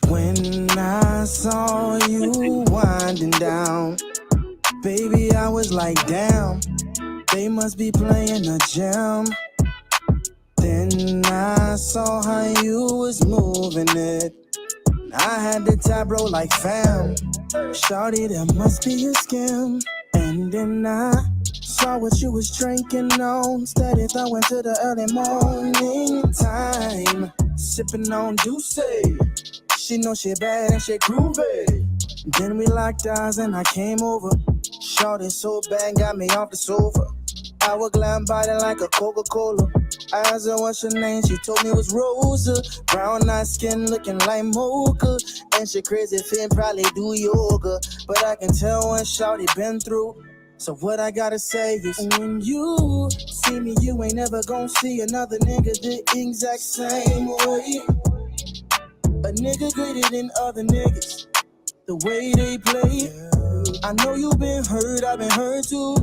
When I saw you winding down, baby, I was like, damn, they must be playing a jam. Then I saw how you was moving it. I had the tab bro like fam. Shawty, there must be a scam. And then I saw what you was drinking on. Steady throwing to the early morning time. Sipping on Douce. She know she bad and she groovy. Then we locked eyes and I came over. Shawty so bad, got me off the sofa. Hourglass body like a Coca-Cola. I asked her what's your name, she told me it was Rosa. Brown eyed skin looking like mocha. And she crazy fin, probably do yoga. But I can tell when shawty been through. So what I gotta say is, when you see me, you ain't never gonna see another nigga the exact same way. A nigga greater than other niggas, the way they play. I know you been hurt, I've been hurt too.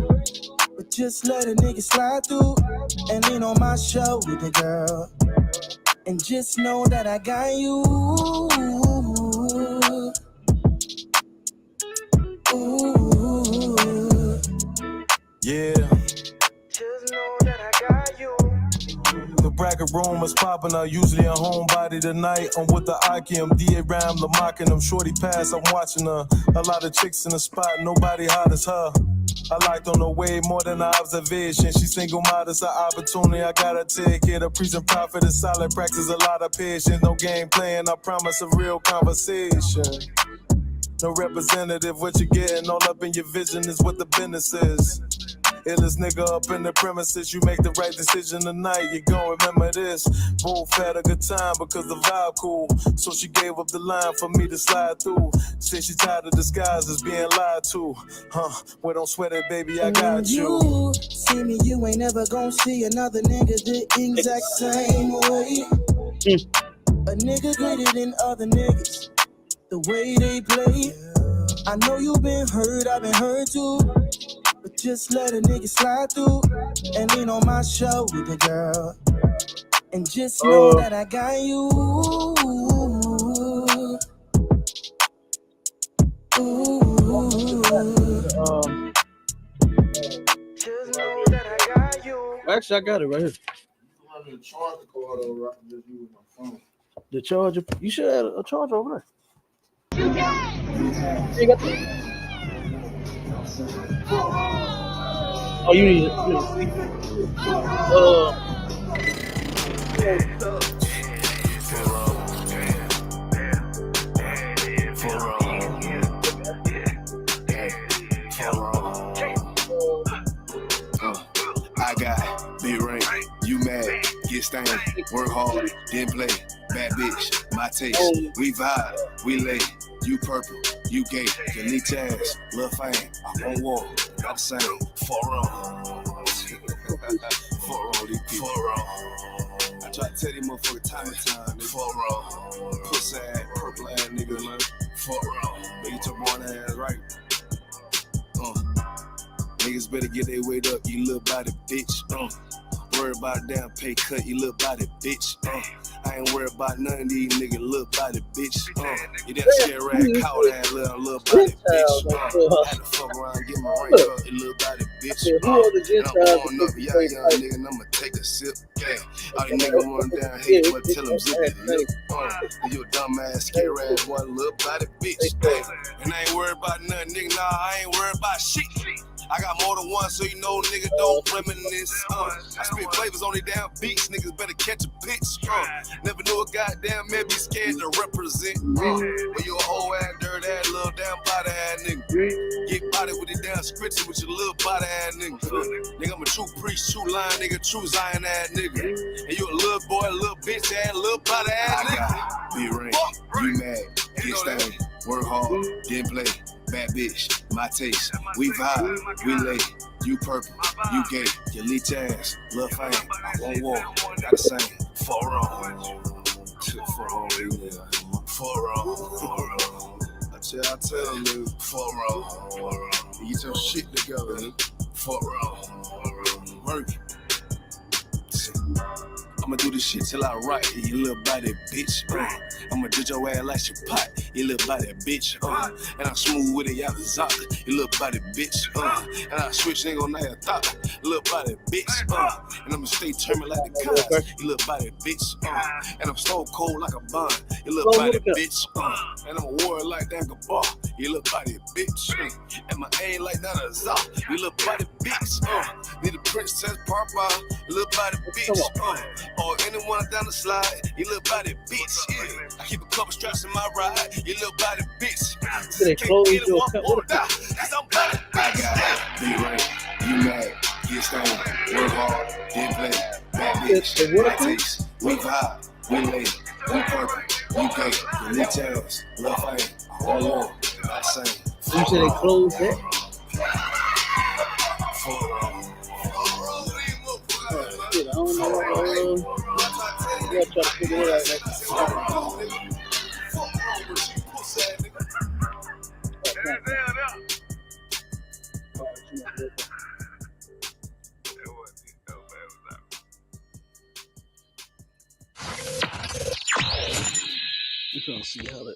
But just let a nigga slide through and lean on my shoulder, girl. And just know that I got you. Ooh. Yeah. Just know that I got you. The bracket room is popping out, usually a homebody tonight. I'm with the Akim, D-A-Ram, the mocking them. Shorty pass, I'm watching her. A lot of chicks in the spot, nobody hot as her. I liked on the way more than an observation. She single modest, an opportunity. I gotta take it. A preaching prophet is solid practice, a lot of patience. No game playing, I promise a real conversation. No representative, what you getting all up in your vision is what the business is. Illest nigga up in the premises, you make the right decision tonight, you gon' remember this. Both had a good time because the vibe cool. So she gave up the line for me to slide through. Said she tired of disguises being lied to. Well, don't sweat it, baby, I got you. You see me, you ain't never gon' see another nigga the exact same way. A nigga greater than other niggas, the way they play. I know you been hurt, I've been hurt too. But just let a nigga slide through and lean on my shoulder, girl. And just know that I got you. Just know that I got you. Actually, I got it right here. The charger cord over, I can just use my phone. The charger. You should have a charger over there. You got the... Oh, you need it. I got big ring, you mad, get stained, work hard, then play, bad bitch, my taste, we vibe, we lay, you purple, you gay, you need chance, lil' fame, I'm on wall, got the same, 4 on. 4 on these people. 4 on. I try to tell these motherfuckers time and time, 4 on. Pussy ass, purple ass nigga, man, 4 on. Make your born ass right. Niggas better get their weight up, you little body bitch. Worry about a damn pay cut, you little body bitch. I ain't worried about none of these niggas, little body bitch. You that scare rat, cow that little body bitch. Had to fuck around and get my ring up, you little body bitch. Who are the Gentiles? I'm on up, y'all young nigga, and I'ma take a sip. Yeah, all these niggas run down here, but tell them zip it. Look, you a dumb ass, scare ass, one little body bitch. And I ain't worried about nothing, nigga, nah, I ain't worried about shit. I got more than one, so you know nigga don't reminisce. I spit flavors on these damn beats, niggas better catch a pitch. Never knew a goddamn man be scared to represent. When you a whole ass, dirt ass, little damn body ass nigga. Get body with the damn scripture with your little body ass nigga. Nigga, I'm a true priest, true lion nigga, true Zion ass nigga. And you a little boy, little bitch ass, little body ass nigga. Be ring, you mad, get stained, work hard, then play. Bad bitch, my taste, we vibe, we lay, you purple, you gay, you leech ass, lil' fame, I won't walk, got the same, 4 on. 4 on, yeah. 4 on. I tell them, nigga, 4 on. You get your shit together, nigga. 4 on. Work. I'ma do this shit till I write, you little body bitch. I'ma judge your ass like your pot, you little body bitch. And I'm smooth with it, y'all Zaka, you little body bitch. And I switch nigga on that thought, you little body bitch. And I'ma stay terminal like the cars, you little body bitch. And I'm stone cold like a bond, you little body bitch. And I'm a warrior like that bar, you little body bitch. And my aim like that a zop, you little body bitch. Need a princess pop out, you little body bitch. Or anyone down the slide, you little body bitch. Yeah. I keep a couple straps in my ride, you little body bitch. They close your cause I'm body bitch. Be right, you mad, get stoned, work hard, get play, bad bitch, my taste, we vibe, we lay, we purple, we gay, the new tails, love fame, all on, I say. You said they closed it? Shit, I don't know. You gotta try to figure it out. I'm trying to see how to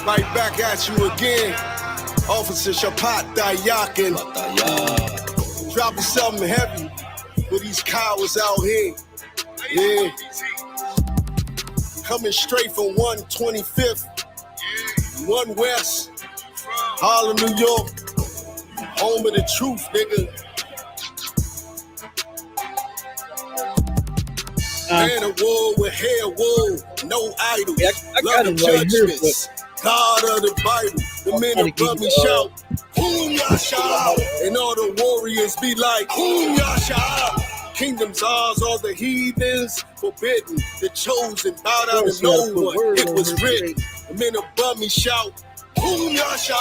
Right back at you again, Officer Shapat Dayakin. Dropping something heavy for these cowards out here. Yeah. Coming straight from 125th, 1 West, Harlem, New York. Home of the truth, nigga. Man of war with hair wool, no idols. Yeah, I got him right here, but God of the Bible, the men above me shout, Whom Yasha, and all the warriors be like, Whom Yasha. Kingdom's ours, all the heathens forbidden, the chosen bow down to no one. It was written. The men above me shout, Whom Yasha,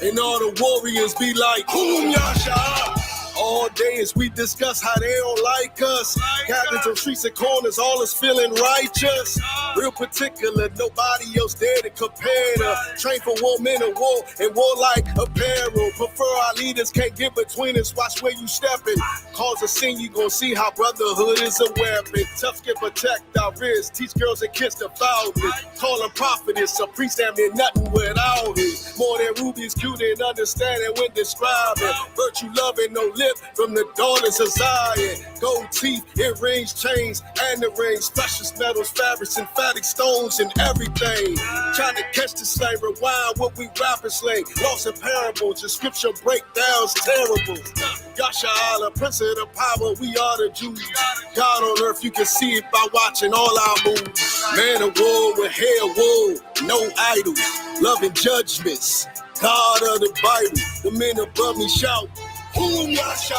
and all the warriors be like, Whom Yasha. All day as we discuss how they don't like us. Captains on streets and corners, all is feeling righteous. Real particular, nobody else there to compare to. Train for war, men of war, and warlike apparel. Prefer our leaders, can't get between us. Watch where you stepping. Cause a scene, you gon' see how brotherhood is a weapon. Tough skin protect our wrists. Teach girls and kids to foulness. Call them prophetess, a priest damn near nothing without it. More than rubies, cute and understanding when describing. Virtue, loving, no lip from the daughters of Zion. Gold teeth, earrings, chains, and the rings. Precious metals, fabrics, emphatic stones, and everything. Trying to catch the slang, rewind what we rap and slang. Lost in parables, the scripture breakdowns terrible. Yasha Allah, Prince of the power, we are the Jews. God on earth, you can see it by watching all our moves. Man of war with hair wool, no idols. Loving judgments, God of the Bible. The men above me shout, Whom Yasha,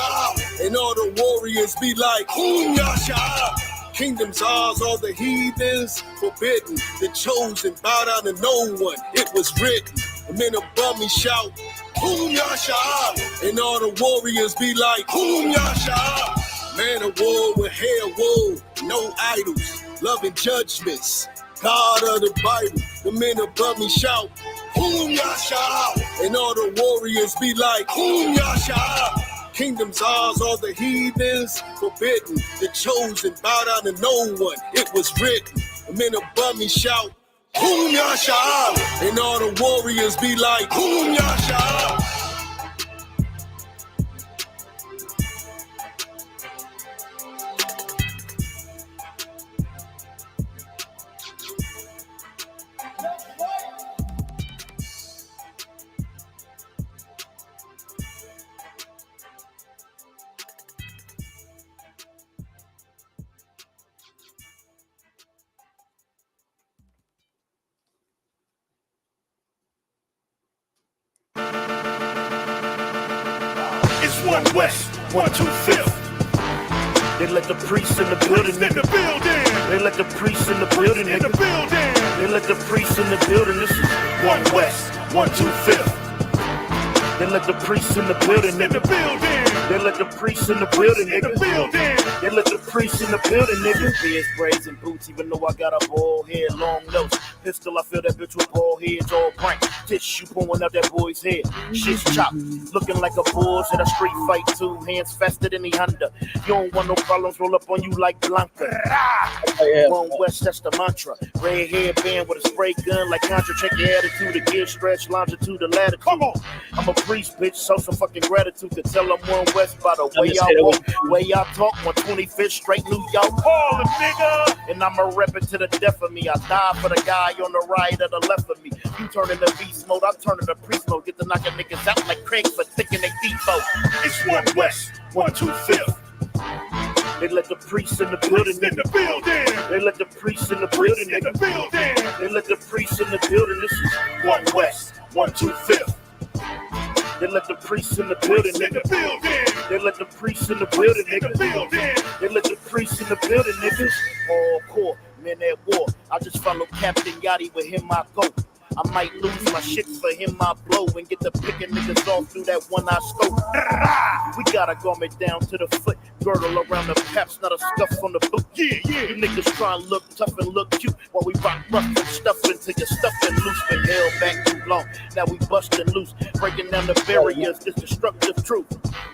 and all the warriors be like, Whom Yasha. Kingdom's ours, all the heathens forbidden, the chosen bow down to no one. It was written. The men above me shout, Whom Yasha, and all the warriors be like, Whom Yasha. Man of war with hair wool, no idols, loving judgments, God of the Bible. The men above me shout, Whom Yasha, and all the warriors be like, Whom Yasha. Kingdom's ours, all the heathens forbidden, the chosen bow down to no one. It was written. The men above me shout, Whom Yasha, and all the warriors be like, Whom Yasha. It's 1 West, 125th. They let the priests in the building. They let the priests in the building. They let the priests in the building. This is 1 West, 125th. They let the priests in the building. They They let the priests in the building, nigga. They let the priests in the building, nigga. Beers, braids, and boots, even though I got a bald head, long nose. Pistol, I feel that bitch with bald heads, all prank. Tissue pulling out that boy's head. Shit's chopped, looking like a bulls at a street fight too. Hands faster than the Honda. You don't want no problems, roll up on you like Blanca. One West, that's the mantra. Red hairband with a spray gun like Contra. Check your attitude, the gear stretch, longitude, the latitude. Come on. I'm a priest, bitch, so some fucking gratitude. Could tell I'm One West by the way y'all walk, way y'all talk. 125th straight New York, Harlem, nigga. And I'ma rep it to the death of me. I die for the guy on the right or the left of me. You turn into beast mode, I turn into priest mode. Get the knocking niggas out like Craig for thinking they default. It's One West, 125th. They let the priests in the building, nigga. They let the priests in the building, nigga. They let the priests in the building. This is One West, 125th. They let the priests in the building, nigga. They let the priests in the building, nigga. They let the priests in the building, nigga. All core, men at war. I just follow Captain Yachty, with him I go. I might lose my shit for him, I blow and get the picking niggas off through that one eye scope. We got a garment down to the foot, girdle around the paps, not a scuff on the boot. Yeah. You niggas try and look tough and look cute while we rock rough and stuff until you're stuffing loose. Been held back too long, now we busting loose, breaking down the barriers, this destructive truth.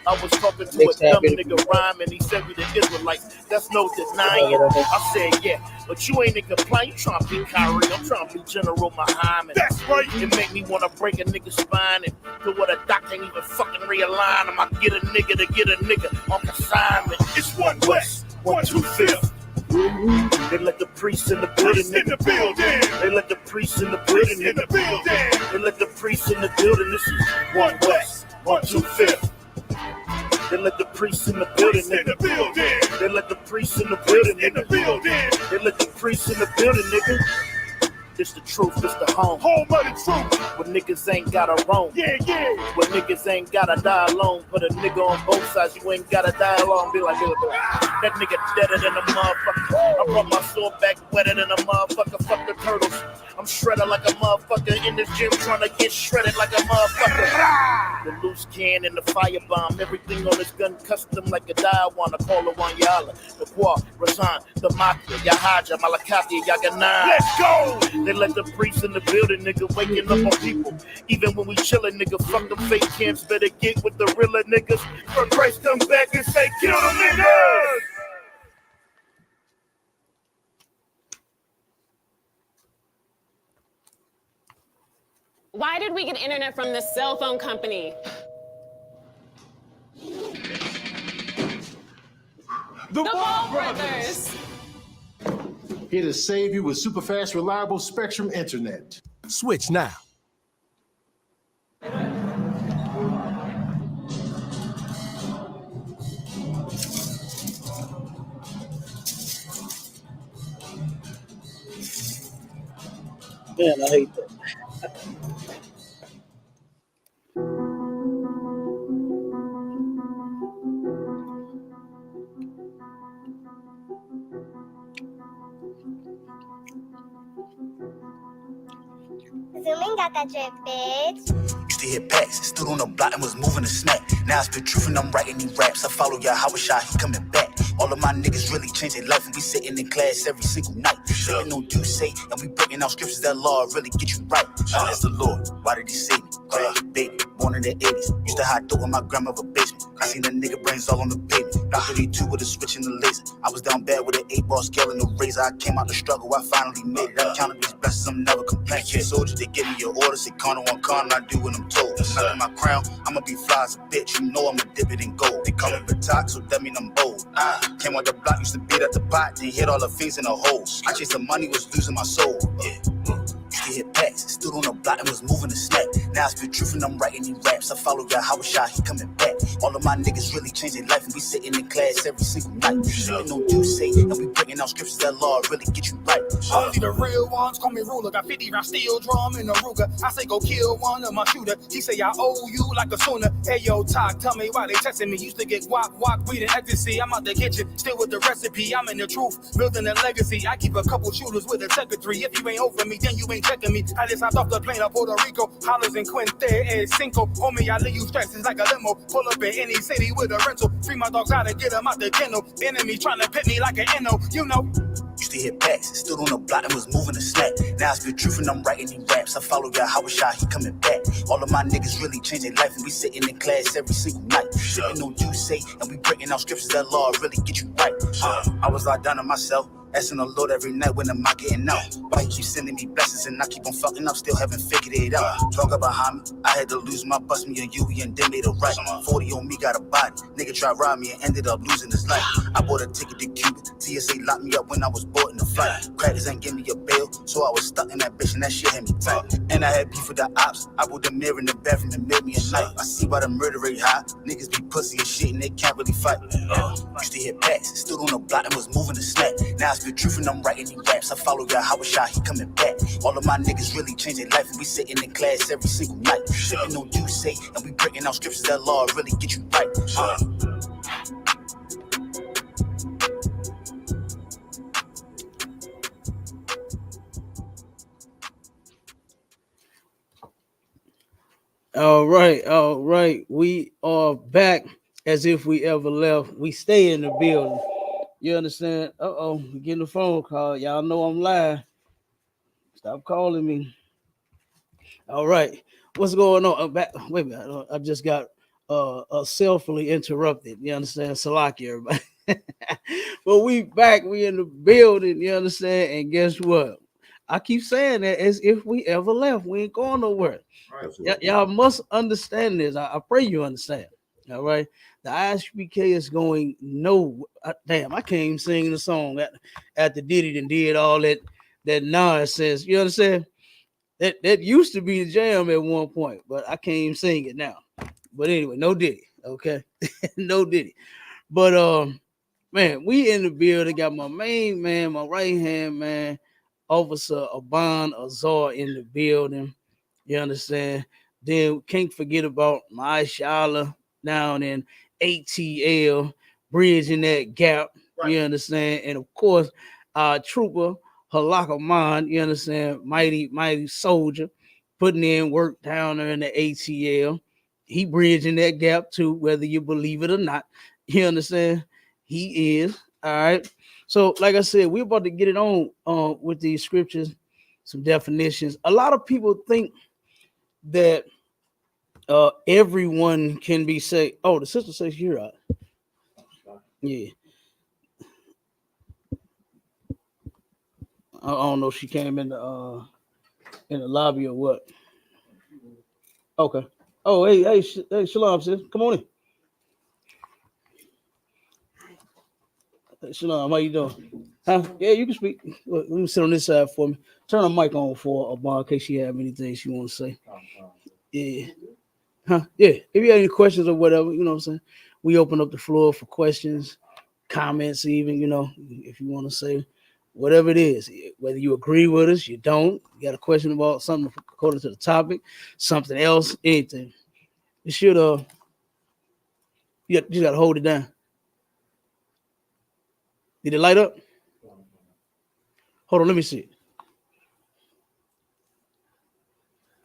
I was talking to a dumb nigga rhyme and he said we the Israelites, that's no denying. I said yeah, but you ain't in compliance, you trying to be Kyrie, I'm trying to be General Muhammad. That's right. It make me want to break a nigga's spine and do what a doc can't even fucking realign him. I get a nigga to get a nigga on consignment. It's One West, 125th. They let the priests in the building, nigga. They let the priests in the building, nigga. They let the priests in the building. This is One West, 125th. They let the priests in the building, nigga. They let the priests in the building, nigga. They let the priests in the building, nigga. It's the truth, it's the home. Home of the truth. When niggas ain't gotta roam. Yeah. When niggas ain't gotta die alone. Put a nigga on both sides, you ain't gotta die alone. Be like, that nigga deader than a motherfucker. I brought my sword back wetter than a motherfucker. Fuck the turtles. I'm shredded like a motherfucker in this gym trying to get shredded like a motherfucker. The loose can and the firebomb. Everything on this gun custom like a Diawana. Call it one Yala. The Kwa, Razan, the Mafia, Yahaja, Malakati, Yagana. Let's go! They let the priests in the building, nigga, waking up on people. Even when we chillin', nigga, fuck them fake camps. Better get with the realer niggas. For Christ come back and say, kill them niggas! Why did we get internet from this cell phone company? The Ball Brothers! Here to save you with super fast, reliable Spectrum internet. Switch now. Man, I hate that. Zooming got that drip, bitch. Used to hit packs, stood on the block and was moving a snack. Now I spit truth and I'm writing these raps. I follow YAHANNA, he coming back. All of my niggas really changed their life and we sitting in class every single night. Sitting on you say, and we breaking out scriptures that law really get you right. That's the Lord, why did he save me? Baby, born in the 80s. Used to hide dope in my grandmother's basement. I seen the nigga brains all on the pavement. Got 32 with a switch and the laser. I was down bad with an 8-ball scale and a razor. I came out the struggle, I finally made it. I counted these blessings, I'm never complaining. Soldier, they give me your orders, they count on one con, and I do what I'm told. Nothing my crown, I'ma be fly as a bitch. You know I'ma dip it in gold. They call me Batak, so that mean I'm bold. Came on the block, used to beat at the pot, then hit all the things in the hole. I chased the money, was losing my soul. Used to hit packs, stood on the block and was moving a snack. Now I spit truth and I'm writing these raps. I follow YAHANNA, he coming back. All of my niggas really changed their life and we sitting in class every single night. Sitting on you say, and we breaking out scriptures that law really get you right. Only the real ones call me ruler. Got 50 round steel drum in a Ruger. I say go kill one of my shooter. He say I owe you like a sooner. Hey yo, talk, tell me why they testing me. Used to get walk, weed and ecstasy. I'm out the kitchen, still with the recipe. I'm in the truth, building a legacy. I keep a couple shooters with a secretary. If you ain't over me, then you ain't checking me. I just hopped off the plane of Puerto Rico. Hollers and Quinte and Cinco. Homie, I leave you stressed, it's like a limo. Pull up in any city with a rental. Free my dogs out and get them out the kennel. Enemy trying to pit me like an NO, you know. Used to hit backs, stood on the block and was moving the snack. Now I spit truth and I'm writing these raps. I follow YAHANNA, he coming back. All of my niggas really changed their life and we sitting in class every single night. Sipping on you say and we breaking out scriptures that law really get you right. I was locked down to myself, asking the Lord every night when am I getting out. But he keeps sending me blessings and I keep on fucking up, still haven't figured it out. Talk behind me, I had to lose my bus, me and you, and then made a right. 40 on me, got a body. Nigga tried to rob me and ended up losing his life. I bought a ticket to Cuba, TSA locked me up when I was boarding the flight. Crackers ain't give me a bail, so I was stuck in that bitch and that shit had me tight. And I had beef with the ops, I put the mirror in the bathroom and made me a knife. I see why the murder rate high, niggas be pussy and shit and they can't really fight. Used to hit backs, stood on the block and was moving the snack. Now I spit truth and I'm writing these raps. I follow YAHANNA, he coming back. All of my niggas really changed their life and we sitting in class every single night. Sipping on you say and we breaking out scriptures that law really get you right. All right. We are back as if we ever left. We stay in the building. You understand? We're getting a phone call. Y'all know I'm live. Stop calling me. All right. What's going on? Wait a minute. I just got selfily interrupted. You understand? Salaki, everybody. But we back. We in the building. You understand? And guess what? I keep saying that as if we ever left. We ain't going nowhere. Y'all must understand this. I pray you understand. All right. The ISUPK is going damn, I can't even sing the song after Diddy and did all that nonsense. You understand? That used to be the jam at one point, but I can't even sing it now. But anyway, no Diddy. Okay. No Diddy. But man, we in the building. Got my main man, my right hand man, Officer Aban Azar in the building. You understand? Then can't forget about my Shala down in ATL, bridging that gap. Right. You understand? And of course, Trooper Halakaman, you understand? Mighty soldier, putting in work down there in the ATL. He bridging that gap too, whether you believe it or not. You understand? He is. All right. So, like I said, we're about to get it on with these scriptures, some definitions. A lot of people think that everyone can be saved. Oh, the sister says you're out. Yeah. I don't know if she came in the lobby or what. Okay. Oh, hey, Shalom, sis. Come on in. Hey, Shalom, how you doing? Huh? Yeah, you can speak. Let me sit on this side for me. Turn the mic on for Abba in case she have anything she want to say. Yeah. Huh? Yeah. If you have any questions or whatever, you know what I'm saying? We open up the floor for questions, comments, even, you know, if you want to say whatever it is, whether you agree with us, you don't, you got a question about something according to the topic, something else, anything. You should you got to hold it down. Did it light up? Hold on, let me see.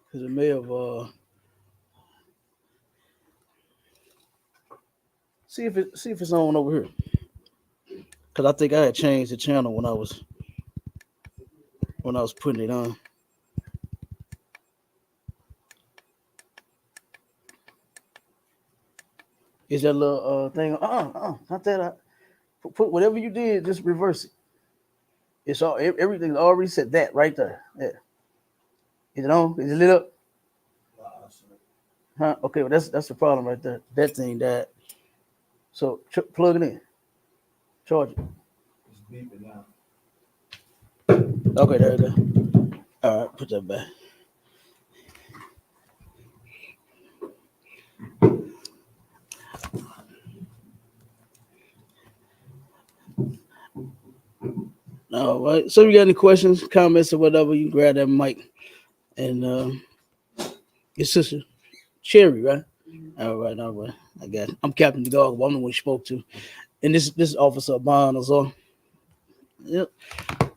Because it may have see if it's on over here. Because I think I had changed the channel when I was putting it on. Is that little thing? Not that. Put whatever you did, just reverse it. It's all everything's already set. That right there. Yeah. Is it on? Is it lit up? Huh? Okay, well that's the problem right there. That thing died. So plug it in. Charge it. It's beeping now. Okay, there we go. All right, put that back. All right. So, if you got any questions, comments, or whatever, you can grab that mic. And your sister, Cherry, right? All right. I got it. I'm Captain DeGog. I'm the one you spoke to. And this is Officer Bond as well. Yep.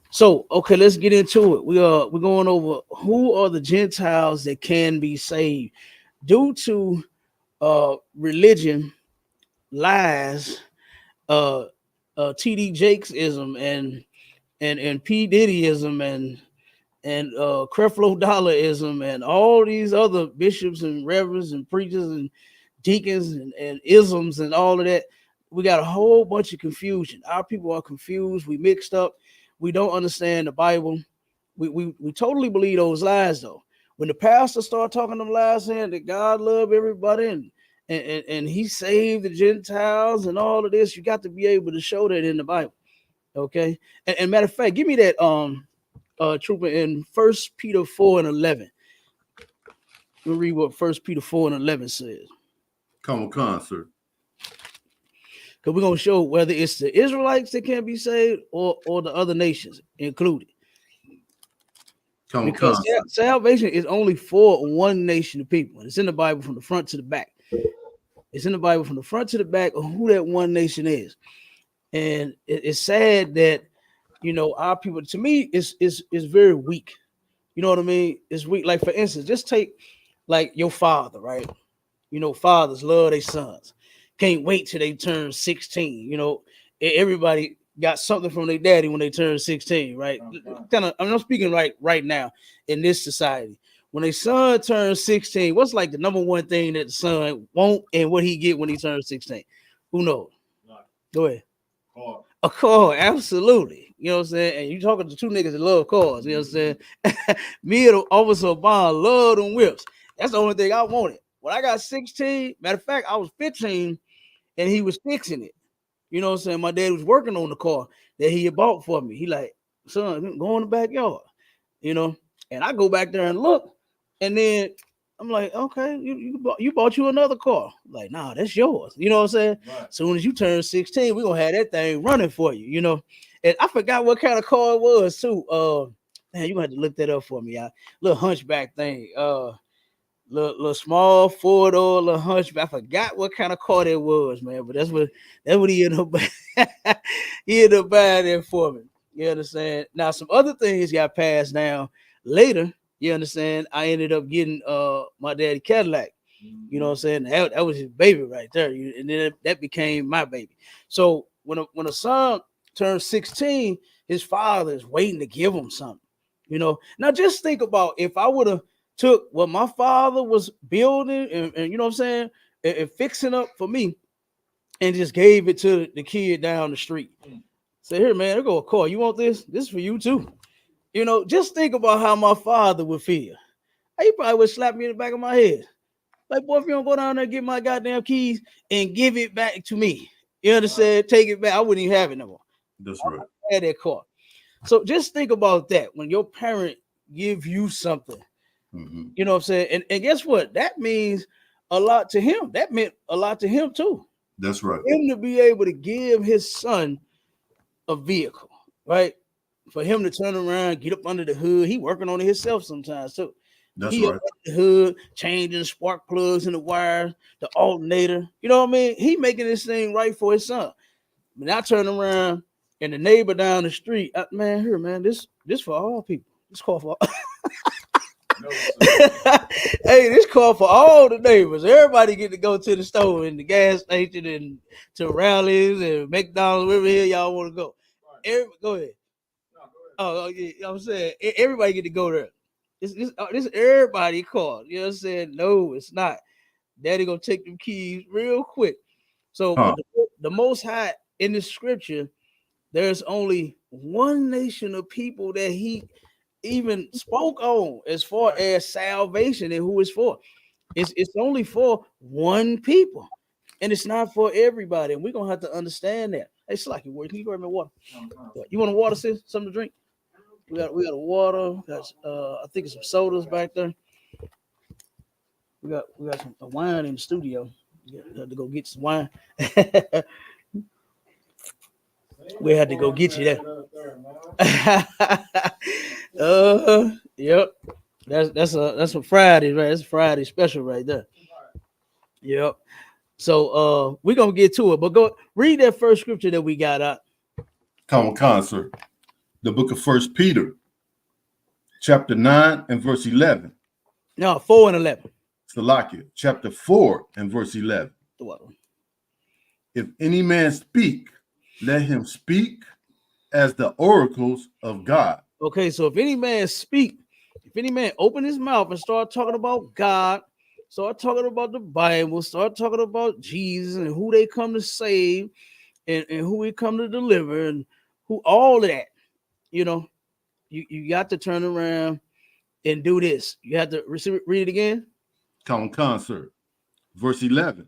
So okay, let's get into it. We're going over who are the Gentiles that can be saved due to religion, lies, TD Jakesism and P Diddyism and Creflo Dollarism and all these other bishops and reverends and preachers and deacons and isms and all of that. We got a whole bunch of confusion. Our people are confused. We mixed up. We don't understand the Bible. We totally believe those lies though. When the pastor start talking them lies, saying that God love everybody and he saved the Gentiles and all of this, you got to be able to show that in the Bible. Okay. And matter of fact, give me that trooper in 1 Peter 4:11. We'll read what 1 Peter 4:11 says. Come on, sir. Because we're gonna show whether it's the Israelites that can be saved or the other nations included. Because salvation is only for one nation of people. It's in the Bible from the front to the back. It's in the Bible from the front to the back of who that one nation is. And it's sad that, you know, our people, to me, is very weak. You know what I mean? It's weak. Like, for instance, just take like your father, right? You know, fathers love their sons. Can't wait till they turn 16. You know, everybody got something from their daddy when they turn 16, right? Kind of, I'm not speaking right now in this society. When a son turns 16, what's like the number one thing that the son want and what he get when he turns 16? Who knows? Go ahead. Car. A car, absolutely. You know what I'm saying? And you talking to two niggas that love cars. You know what I'm saying? Me and Officer Bond love them whips. That's the only thing I wanted. When I got 16, matter of fact, I was 15 and he was fixing it. You know what I'm saying? My dad was working on the car that he had bought for me. He like, son, go in the backyard, you know? And I go back there and look, and then I'm like, okay, you bought you another car. Like, nah, that's yours. You know what I'm saying? Right. Soon as you turn 16, we're gonna have that thing running for you, you know. And I forgot what kind of car it was, too. Man, you gonna have to look that up for me, y'all. Little hunchback thing. Little small four-door, little hunchback. I forgot what kind of car that was, man. But that's what he ended up he ended up buying that for me. You understand? Now, some other things got passed down later. You understand? I ended up getting my daddy Cadillac. You know what I'm saying? That was his baby right there. And then that became my baby. So when a son turns 16, his father is waiting to give him something. You know, now just think about if I would have took what my father was building and you know what I'm saying, and fixing up for me and just gave it to the kid down the street. Say, here, man, there go a car. You want this? This is for you too. You know, just think about how my father would feel. He probably would slap me in the back of my head. Like, boy, if you don't go down there and get my goddamn keys and give it back to me, you understand? Take it back. I wouldn't even have it no more. That's right. I had that car. So just think about that. When your parent give you something, you know what I'm saying? And guess what? That means a lot to him. That meant a lot to him too. That's right. For him to be able to give his son a vehicle, right? For him to turn around, get up under the hood. He working on it himself sometimes too. That's he right. Up under the hood, changing spark plugs in the wires, the alternator. You know what I mean? He making this thing right for his son. When I turn around and the neighbor down the street, man, here, man, this for all people. This call for hey, this call for all the neighbors. Everybody get to go to the store and the gas station and to rallies and McDonald's, wherever here y'all want to go. Go ahead. Oh, yeah, I'm saying everybody get to go there. This everybody called. You know what I'm saying? No, it's not. Daddy gonna take them keys real quick. So the Most High in the scripture, there's only one nation of people that he even spoke on as far as salvation and who it's for. It's only for one people, and it's not for everybody. And we're gonna have to understand that. Hey, Slacky, can you grab me water? You want a water, sis? Something to drink? We got a water. Got I think it's some sodas back there. We got some wine in the studio. We have to go get some wine. We had to go get you there. Yep. That's a Friday, right? That's a Friday special right there. Yep. So we're gonna get to it, but go read that first scripture that we got out. Come on, sir. The book of 1 Peter, chapter 9 and verse 11. No, 4 and 11. Salakia, chapter 4 and verse 11. If any man speak, let him speak as the oracles of God. Okay, so if any man speak, if any man open his mouth and start talking about God, start talking about the Bible, start talking about Jesus and who they come to save and who he come to deliver and who all of that, you know, you got to turn around and do this. You have to read it again. Come, sir. Verse 11.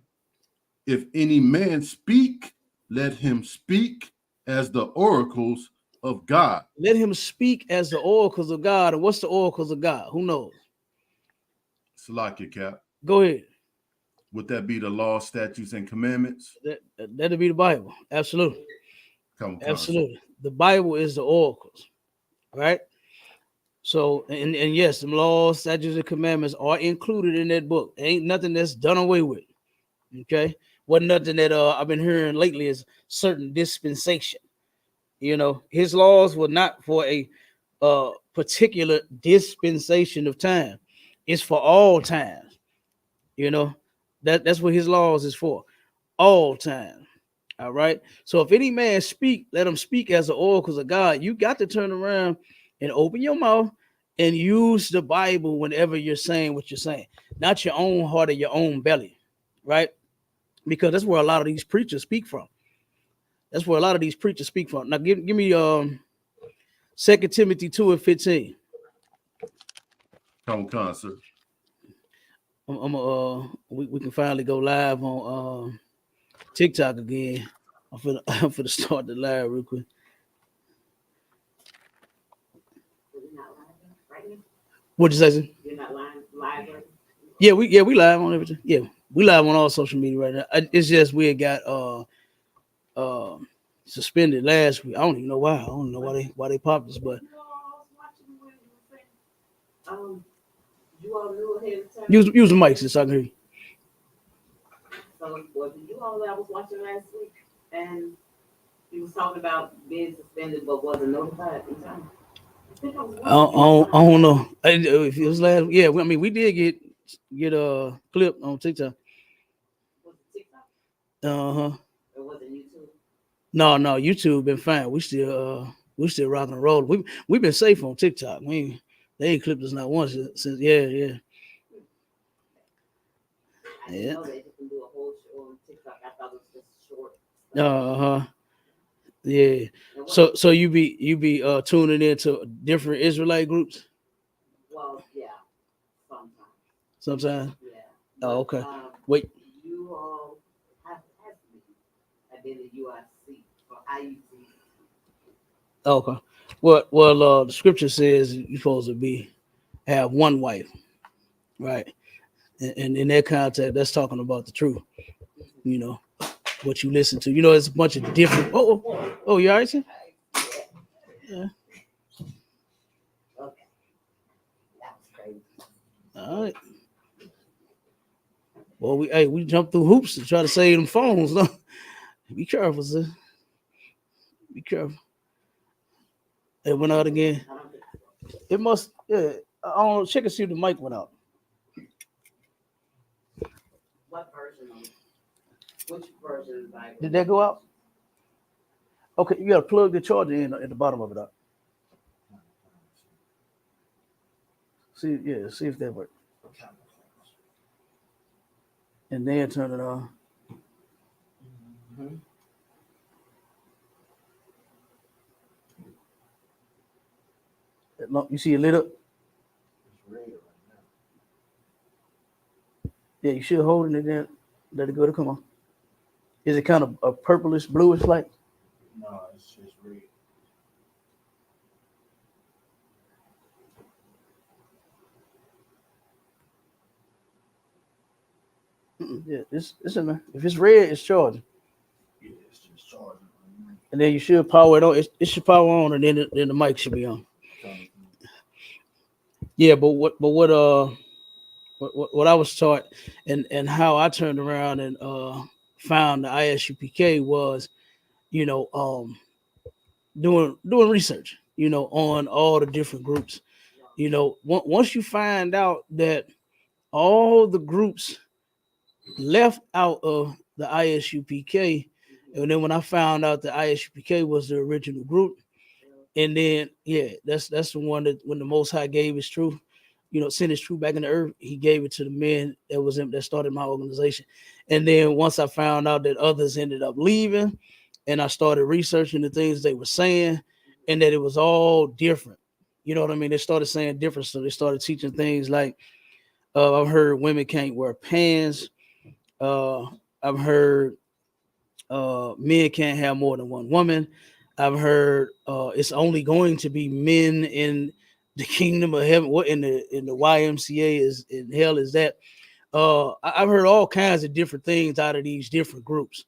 If any man speak, let him speak as the oracles of God. Let him speak as the oracles of God. And what's the oracles of God? Who knows? Salakia, Cap. Go ahead. Would that be the law, statutes, and commandments? That'll be the Bible. Absolutely. Absolutely. Sir. The Bible is the oracles, right? So, and yes, the laws, statutes, and commandments are included in that book. There ain't nothing that's done away with. Okay. What nothing that I've been hearing lately is certain dispensation. You know, his laws were not for a particular dispensation of time. It's for all times. You know, that's what his laws is for. All time. All right. So if any man speak, let him speak as the oracles of God. You got to turn around and open your mouth and use the Bible whenever you're saying what you're saying, not your own heart or your own belly, right? Because that's where a lot of these preachers speak from. That's where a lot of these preachers speak from. Now, give me 2 Timothy 2 and 15. Come, sir. We can finally go live on TikTok again. I'm finna start the live real quick. What'd you say, sir? You're not live right now? Yeah, we live on everything. Yeah, we live on all social media right now. It's just we had got suspended last week. I don't even know why. I don't know why they popped this, but you all knew ahead of time. Use the mic so I can hear you. So was it you all that I was watching last week, and he was talking about being suspended but wasn't notified in time? I don't know. If it was last, yeah. I mean, we did get a clip on TikTok. Was it TikTok? Uh huh. Or was it YouTube? No, YouTube been fine. We still rocking and rolling. We've been safe on TikTok. They ain't clipped us not once since. Yeah. I didn't know they can do a whole show on TikTok. I thought it was just short. Yeah. So you be tuning into different Israelite groups? Well, yeah. Sometimes. Yeah. Oh, okay. Wait. You all have been the UIC or IUC. Okay. Well, the scripture says you're supposed to have one wife, right? And in that context, that's talking about the truth. You know what you listen to. You know, it's a bunch of different. Oh, you all right, sir? Yeah. Okay. That was crazy. All right. Well, we jumped through hoops to try to save them phones. No? Be careful, sir. Be careful. It went out again. It must. Yeah. I don't know. Check and see if the mic went out. What version? Which version of the Bible? Did that go out? Okay, you gotta plug the charger in at the bottom of it up. See if that works. And then turn it on. You see it lit up? Yeah, you should hold it there. Let it go to come on. Is it kind of a purplish, bluish light? No, it's just red. Yeah, it's in there. If it's red, it's charging. Yeah, it's just charging. And then you should power it on. It should power on, and then the mic should be on. Yeah, but what I was taught and how I turned around and found the ISUPK was, doing research. on all the different groups. Once you find out that all the groups left out of the ISUPK, and then when I found out the ISUPK was the original group, and then that's the one that when the Most High gave his truth, sent his truth back in the earth, he gave it to the men that started my organization. And then once I found out that others ended up leaving, and I started researching the things they were saying, and that it was all different. You know what I mean? They started saying different, so they started teaching things like I've heard women can't wear pants. I've heard men can't have more than one woman. I've heard it's only going to be men in the kingdom of heaven. What in the YMCA is in hell is that? I've heard all kinds of different things out of these different groups.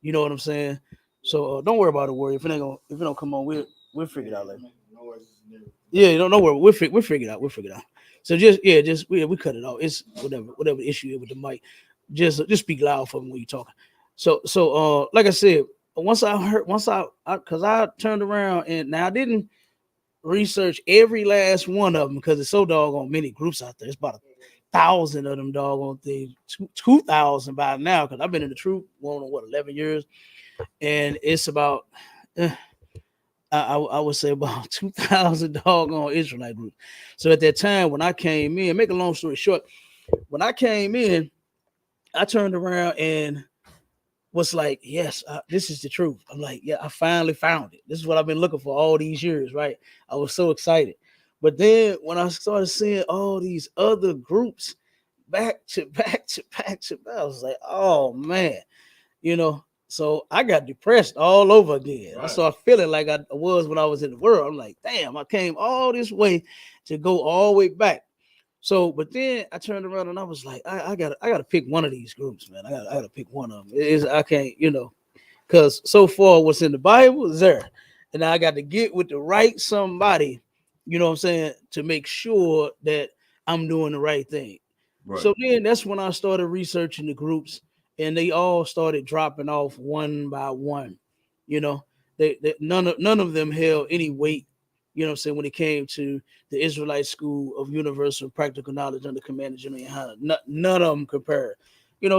You know what I'm saying? So don't worry about it, worry. If it don't come on, we'll figure it out later. Yeah, don't worry. We'll figure it out. We'll figure it out. So we cut it off. It's whatever issue is with the mic. Just speak loud for me when you're talking. So like I said, once I turned around, and now I didn't research every last one of them because there's so doggone many groups out there. It's about 1,000 of them doggone things, 2,000 by now, because I've been in the truth 11 years, and it's about I would say about 2,000 doggone Israelite groups. So at that time when I came in, make a long story short, when I came in, I turned around and was like, yes, this is the truth. I'm like, yeah, I finally found it. This is what I've been looking for all these years, right? I was so excited. But then when I started seeing all these other groups back to back, I was like, oh man, so I got depressed all over again. Right. I started feeling like I was when I was in the world. I'm like, damn, I came all this way to go all the way back. So, but then I turned around and I was like, I gotta pick one of these groups, man. I gotta pick one of them. I can't, because so far what's in the Bible is there, and I got to get with the right somebody, you know what I'm saying, to make sure that I'm doing the right thing. Right. So then that's when I started researching the groups, and they all started dropping off one by one. They none of them held any weight. You know what I'm saying, when it came to the Israelite School of Universal Practical Knowledge under Command of General YAHANNA. None of them compared.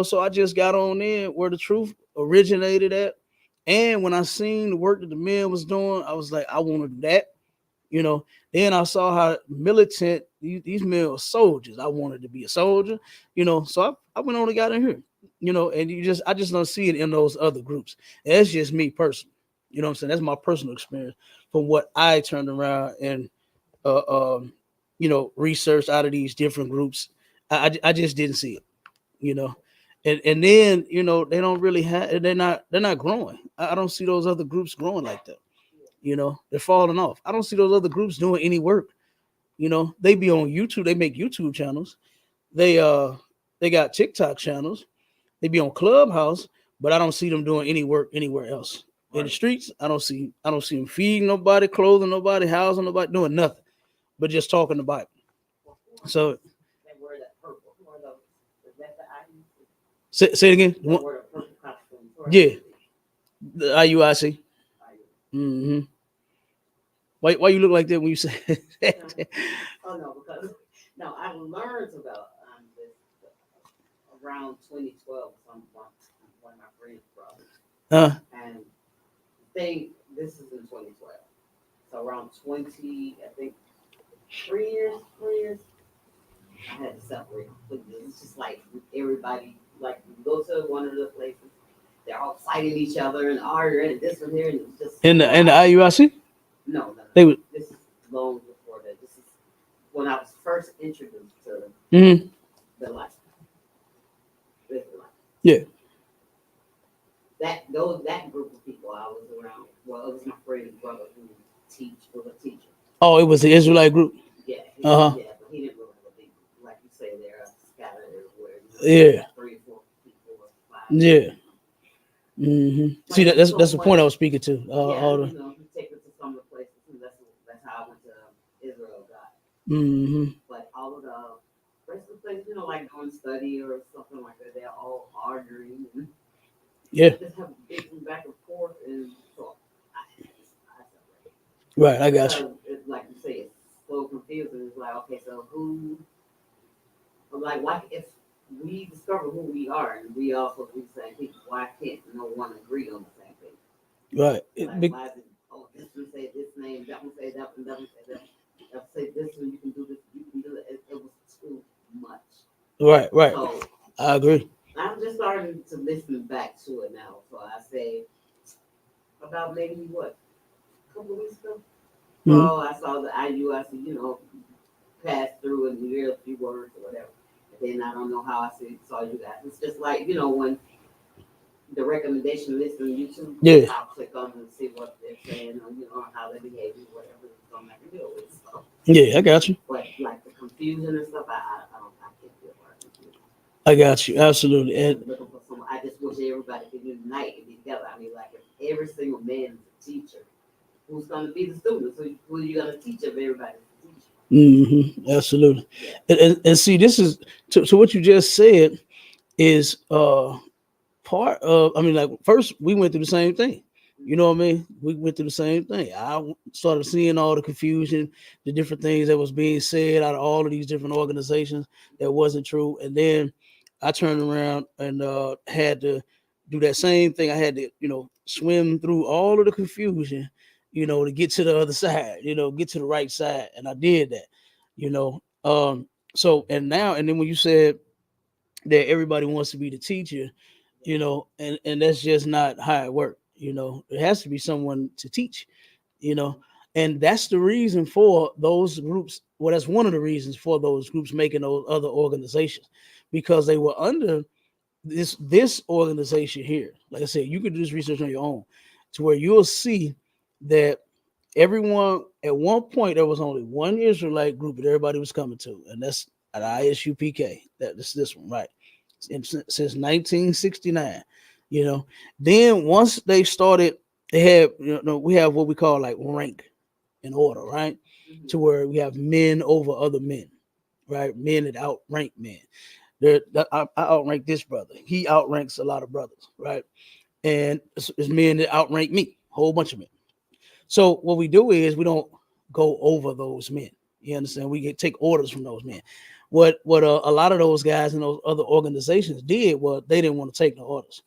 So I just got on in where the truth originated at. And when I seen the work that the men was doing, I was like, I want to do that. Then I saw how militant these men were soldiers. I wanted to be a soldier, so I went on and got in here, and I just don't see it in those other groups. And that's just me personally. You know what I'm saying? That's my personal experience from what I turned around and researched out of these different groups. I just didn't see it, and then they don't really have, they're not growing. I don't see those other groups growing like that. They're falling off. I don't see those other groups doing any work. They be on YouTube. They make YouTube channels. They got TikTok channels. They be on Clubhouse, but I don't see them doing any work anywhere else. Right. In the streets, I don't see them feeding nobody, clothing nobody, housing nobody, doing nothing, but just talking the Bible. So say it again. Yeah, the IUIC. Mm-hmm. Why you look like that when you say that? Oh no, because I learned about this around 2012 from one of my friends' brothers. And this is in 2012. So around 20, I think 3 years, I had to separate completely. It's just like everybody, like you go to one of the places, they're all fighting each other and arguing and this one here, and it's just in the IUIC. No. This is long before that. This is when I was first introduced to the life. Yeah. That group of people I was around. Well, it was my friend's brother who was a teacher. Oh, it was the Israelite group. Yeah. Yeah, but he didn't really have a big, like you say, they're scattered everywhere. Yeah. 3 or 4 people or 5. Yeah. Mm-hmm. See, that's the point I was speaking to. You take it to some of the places, and that's how I went to Israel. But all of the rest of the places, like going study or something like that, they're all arguing. Yeah. Just have big back and forth, and so Right, I got you. It's like you say, it's so confusing. It's like, okay, so who, like, why, if we discover who we are and we also do the same people, why can't no one agree on the same thing? Right. Like, why is it, oh, this one say this name, that one say that one, that one say that one. That one say this one, you can do this, you can do that. It was too much. Right, right. So, I agree. I'm just starting to listen back to it now. So I say, about maybe what, a couple of weeks ago? Mhm. Oh, I saw the IUIC, pass through and you hear a few words or whatever. And then I don't know how I saw you guys. It's just like, when the recommendation list on YouTube, Yeah. I'll click on and see what they're saying, or how they behave, whatever it's something I can deal with. So. Yeah, I got you. But like the confusion and stuff, I can't feel right. I got you. Absolutely. And looking for some, I just wish everybody could unite and be together. I mean, like if every single man is a teacher, who's going to be the student? So who are you going to teach if everybody's a teacher? mm-hmm, absolutely. Yeah. And see, this is to what you just said is part of, I mean, like first we went through the same thing. You know what I mean? We went through the same thing. I started seeing all the confusion, the different things that was being said out of all of these different organizations that wasn't true. And then I turned around and had to do that same thing. I had to, swim through all of the confusion, to get to the other side, get to the right side. And I did that, so, and then when you said that everybody wants to be the teacher, and that's just not how it works. It has to be someone to teach, and that's the reason for those groups. Well, that's one of the reasons for those groups making those other organizations, because they were under this organization here. Like I said, you can do this research on your own, to where you'll see that everyone at one point there was only one Israelite group that everybody was coming to, and that's at ISUPK. That's this one, right? Since 1969, Then once they started, they had we have what we call like rank and order, right? To where we have men over other men, right? Men that outrank men. I outrank this brother. He outranks a lot of brothers, right? And it's men that outrank me, a whole bunch of men. So what we do is we don't go over those men. You understand? We take orders from those men. What a lot of those guys in those other organizations did was they didn't want to take no orders.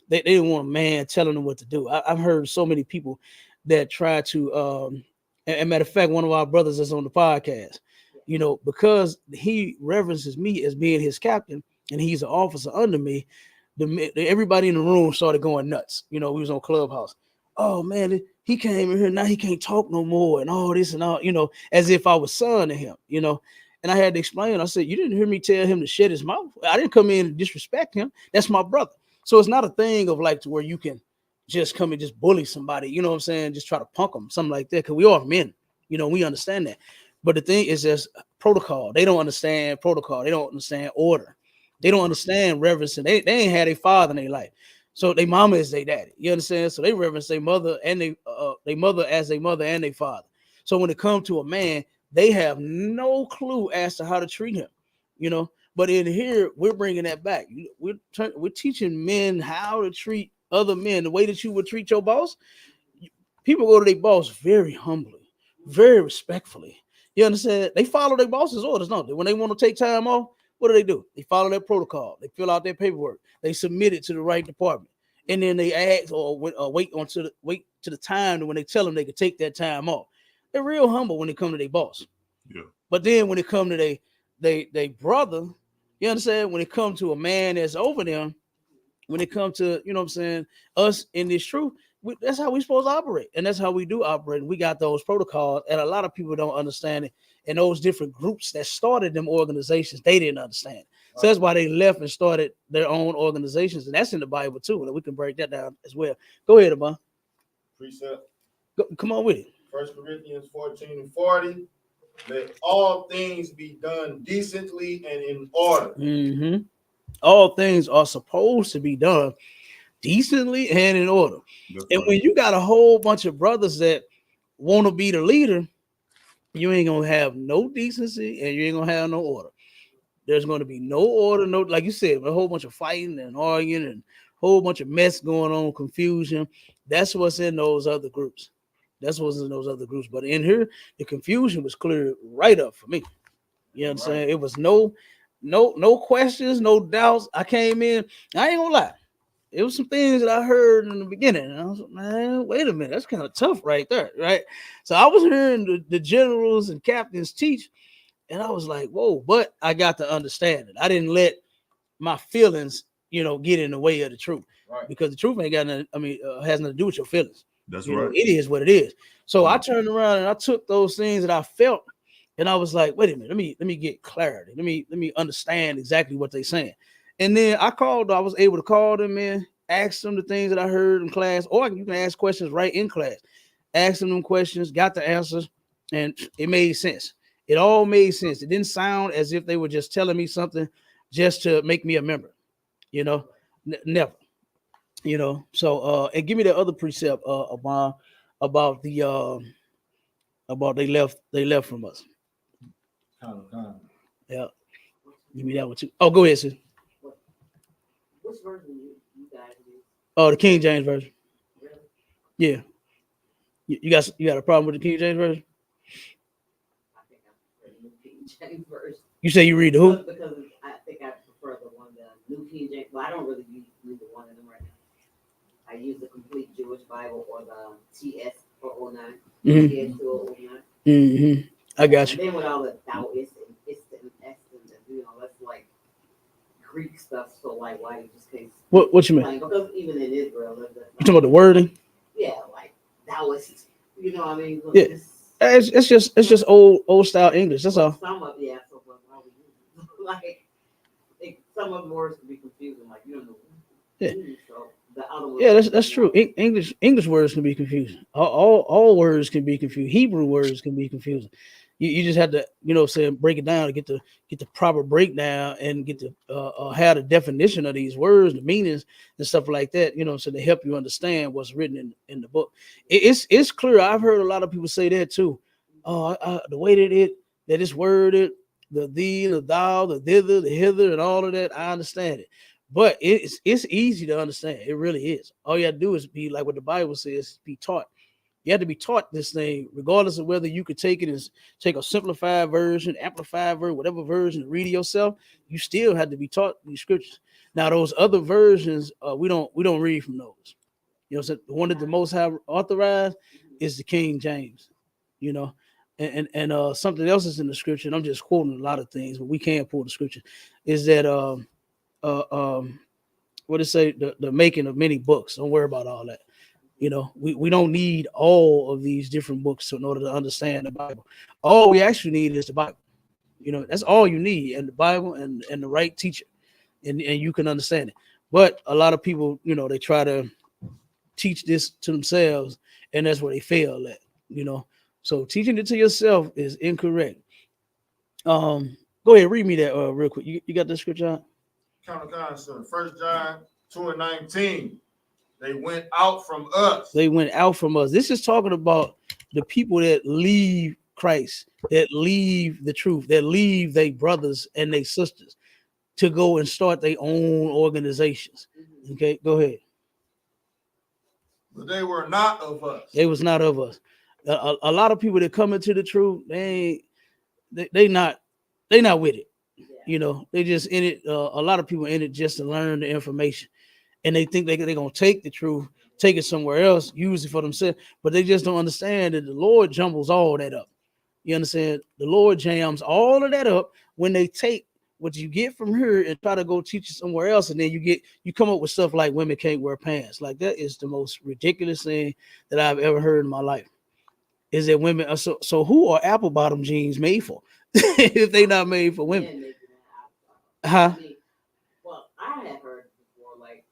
They didn't want a man telling them what to do. I've heard so many people that try to. And matter of fact, one of our brothers is on the podcast. Because he reverences me as being his captain, and he's an officer under me. Everybody in the room started going nuts. We was on Clubhouse. Oh man, he came in here now. He can't talk no more, and all this and all. As if I was son to him. And I had to explain. I said, you didn't hear me tell him to shut his mouth. I didn't come in and disrespect him. That's my brother. So it's not a thing of like to where you can just come and just bully somebody. You know what I'm saying? Just try to punk them, something like that. Because we are men. We understand that. But the thing is just protocol. They don't understand protocol. They don't understand order. They don't understand reverence. They ain't had a father in their life. So their mama is their daddy. You understand? So they reverence their mother and they mother as their mother and their father. So when it comes to a man, they have no clue as to how to treat him. But in here, we're bringing that back. We're teaching men how to treat other men the way that you would treat your boss. People go to their boss very humbly, very respectfully. You understand? They follow their boss's orders, don't they? When they want to take time off, what do? They follow their protocol. They fill out their paperwork. They submit it to the right department, and then they ask or wait to the time when they tell them they can take that time off. They're real humble when they come to their boss. Yeah. But then when it come to they brother, you understand? When it comes to a man that's over them, when it comes to, what I'm saying, us in this truth, that's how we're supposed to operate. And that's how we do operate. And we got those protocols. And a lot of people don't understand it. And those different groups that started them organizations, they didn't understand. So that's why they left and started their own organizations. And that's in the Bible too. And we can break that down as well. Go ahead, Abba. Precept. Come on with it. 1 Corinthians 14:40. Let all things be done decently and in order. Mm-hmm. All things are supposed to be done decently and in order. That's and right. When you got a whole bunch of brothers that want to be the leader, you ain't gonna have no decency and you ain't gonna have no order. There's gonna be no order, no, like you said, a whole bunch of fighting and arguing and a whole bunch of mess going on, confusion. That's what's in those other groups. That's what's in those other groups. But in here, the confusion was clear right up for me. You know what I'm saying? It was no questions, no doubts. I came in, I ain't gonna lie. It was some things that I heard in the beginning. And I was like, man, wait a minute, that's kind of tough right there, right? So I was hearing the generals and captains teach, and I was like, whoa, but I got to understand it. I didn't let my feelings, get in the way of the truth. Right. Because the truth ain't got nothing, has nothing to do with your feelings. That's right. It is what it is. So I turned around and I took those things that I felt, and I was like, wait a minute, let me get clarity. Let me understand exactly what they're saying. And then I was able to call them in, ask them the things that I heard in class, or you can ask questions right in class. Ask them questions, got the answers, and it made sense. It all made sense. It didn't sound as if they were just telling me something just to make me a member, never, So, and give me the other precept, about the about they left from us. Yeah, give me that one too. Oh, go ahead, sis. Which version you guys use? Oh, the King James version. Really? Yeah. You got a problem with the King James version? I think I prefer the New King James version. You say you read the who? Because I think I prefer the New King James. Well, I don't really use neither one of them right now. I use the Complete Jewish Bible or the TS 409. TS 209. Mm-hmm. I got you. And then with all the Taoist and Istan and Estan, that's like Greek stuff. So like, why you just can't? What you mean? Because even in Israel, You talking about the wording? Yeah, like Taoist. You know what I mean? Yeah. It's just old style English. That's all. Some of some of the words can be confusing. Like you don't know. Yeah. So the other words. Yeah, that's true. English words can be confusing. All words can be confusing. Hebrew words can be confusing. You just have to break it down to get the proper breakdown and get to have the definition of these words, the meanings and stuff like that. So they help you understand what's written in the book. It's clear. I've heard a lot of people say that too. The way that it's worded, the thee, the thou, the thither, the hither, and all of that. I understand it. But it's easy to understand. It really is. All you have to do is be like what the Bible says, be taught. You have to be taught this thing, regardless of whether you could take a simplified version, amplified version, whatever version, and read it yourself. You still have to be taught these scriptures. Now, those other versions, we don't read from those. So the one that the Most High authorized is the King James. And something else is in the scripture. And I'm just quoting a lot of things, but we can't pull the scripture. Is that what it say? The making of many books. Don't worry about all that. We don't need all of these different books in order to understand the Bible. All we actually need is the Bible. That's all you need, and the Bible and the right teacher, and you can understand it. But a lot of people, they try to teach this to themselves, and that's where they fail at. So teaching it to yourself is incorrect. Go ahead, read me that real quick. You got the scripture? Count of 1 John 2:19. They went out from us. They went out from us. This is talking about the people that leave Christ, that leave the truth, that leave their brothers and their sisters to go and start their own organizations. Okay, go ahead. But they were not of us. They was not of us. A lot of people that come into the truth, they not with it. They just in it. A lot of people in it just to learn the information. And they think they're going to take the truth, take it somewhere else, use it for themselves. But they just don't understand that the Lord jumbles all that up. You understand? The Lord jams all of that up when they take what you get from her and try to go teach it somewhere else. And then you come up with stuff like women can't wear pants. Like that is the most ridiculous thing that I've ever heard in my life. Is that women are so who are apple bottom jeans made for if they not made for women? Huh? Well, I have heard before, like,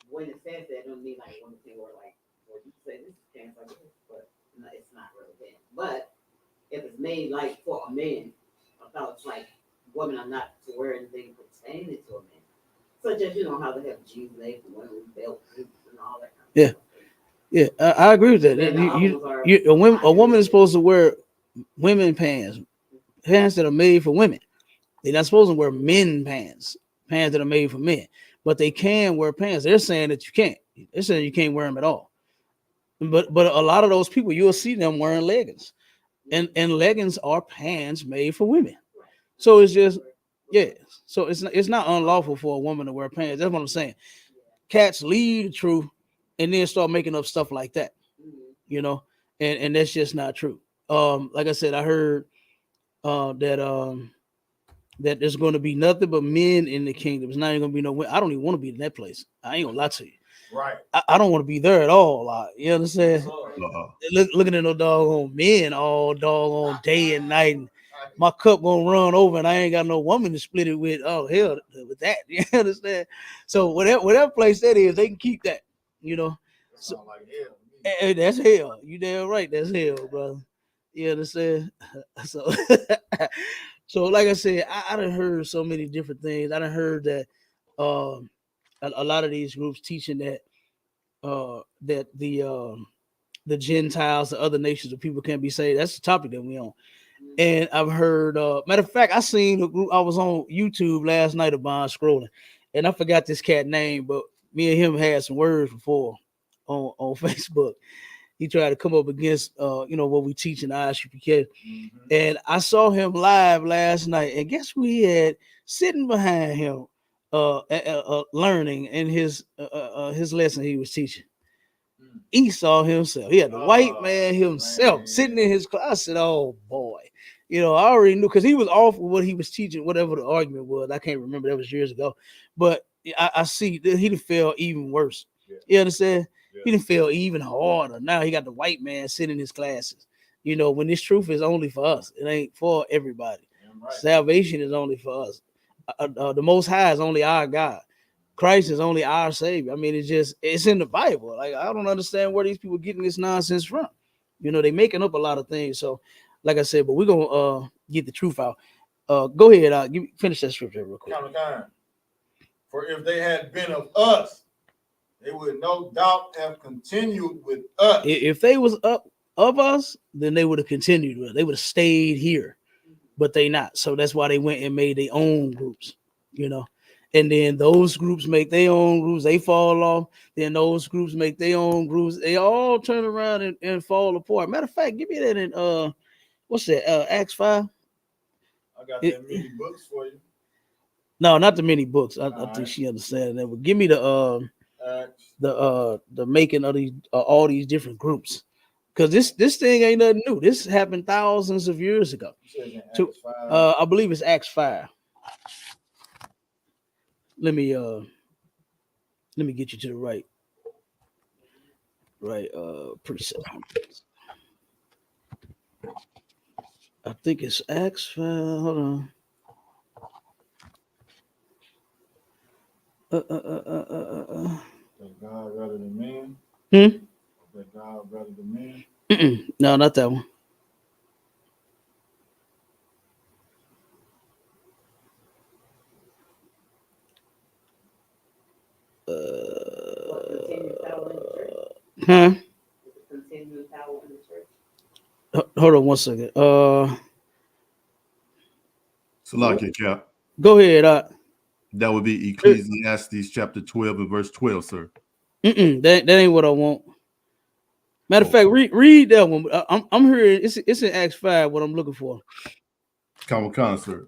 when it says that, it don't mean like women can wear like, well, you say this is pants like this, but no, it's not really pants. But if it's made like for a man, I thought it's like women are not to wear anything pertaining to a man, such as how they have jeans made for women, belt boots, and all that. Yeah, yeah, I agree with that. A woman is supposed to wear women pants that are made for women. They're not supposed to wear men pants that are made for men, but they can wear pants. They're saying that you can't. They're saying you can't wear them at all. But a lot of those people, you'll see them wearing leggings, and leggings are pants made for women. So it's just, yeah. So it's not unlawful for a woman to wear pants. That's what I'm saying. Cats leave the truth and then start making up stuff like that, you know, and that's just not true. Like I said, I heard that there's going to be nothing but men in the kingdom. It's not even going to be no women. I don't even want to be in that place. I ain't gonna lie to you. Right. I don't want to be there at all. Like, you understand? Looking at no doggone men all doggone day and night. And my cup gonna run over, and I ain't got no woman to split it with. Oh hell, with that, you understand? So whatever place that is, they can keep that. You know. So, like hell. Hey, that's hell. You damn right. That's hell, brother. You understand? So, so like I said, I done heard so many different things. I done heard that a lot of these groups teaching that that the Gentiles, the other nations of people can't be saved. That's the topic that we on. And I've heard, matter of fact, I seen a group. I was on YouTube last night about scrolling, and I forgot this cat name, but me and him had some words before on Facebook. He tried to come up against, what we teach in ISUPK. And I saw him live last night, and guess who he had sitting behind him, learning in his lesson he was teaching. Esau himself. He had the white man himself sitting in his class. I said, "Oh boy." I already knew because he was off with what he was teaching, whatever the argument was. I can't remember. That was years ago. But I see that he done fell even worse. You understand? He done fell even harder. Now he got the white man sitting in his classes. When this truth is only for us. It ain't for everybody. Salvation is only for us. The Most High is only our God. Christ is only our Savior. I mean, it's in the Bible. Like, I don't understand where these people getting this nonsense from. They making up a lot of things. So, like I said, but we're gonna get the truth out. Go ahead, finish that scripture real quick. For if they had been of us, they would no doubt have continued with us. If they was up of us, then they would have continued with us. They would have stayed here, but they not. So that's why they went and made their own groups, And then those groups make their own groups. They fall off. Then those groups make their own groups. They all turn around and fall apart. Matter of fact, give me that in what's that? Acts 5. I got that many books for you. No, not the many books. I think she understands that. But give me the making of these all these different groups. Because this thing ain't nothing new. This happened thousands of years ago. I believe it's Acts 5. Let me get you to the right precept. I think it's Acts 5. Hold on. That God rather than man. That God rather than man. No, not that one. Hold on one second. Salakia Cap. Go ahead. That would be Ecclesiastes chapter 12 and verse 12, sir. That ain't what I want. Matter of fact, read that one. I'm hearing it's in Acts 5. What I'm looking for. Come, sir.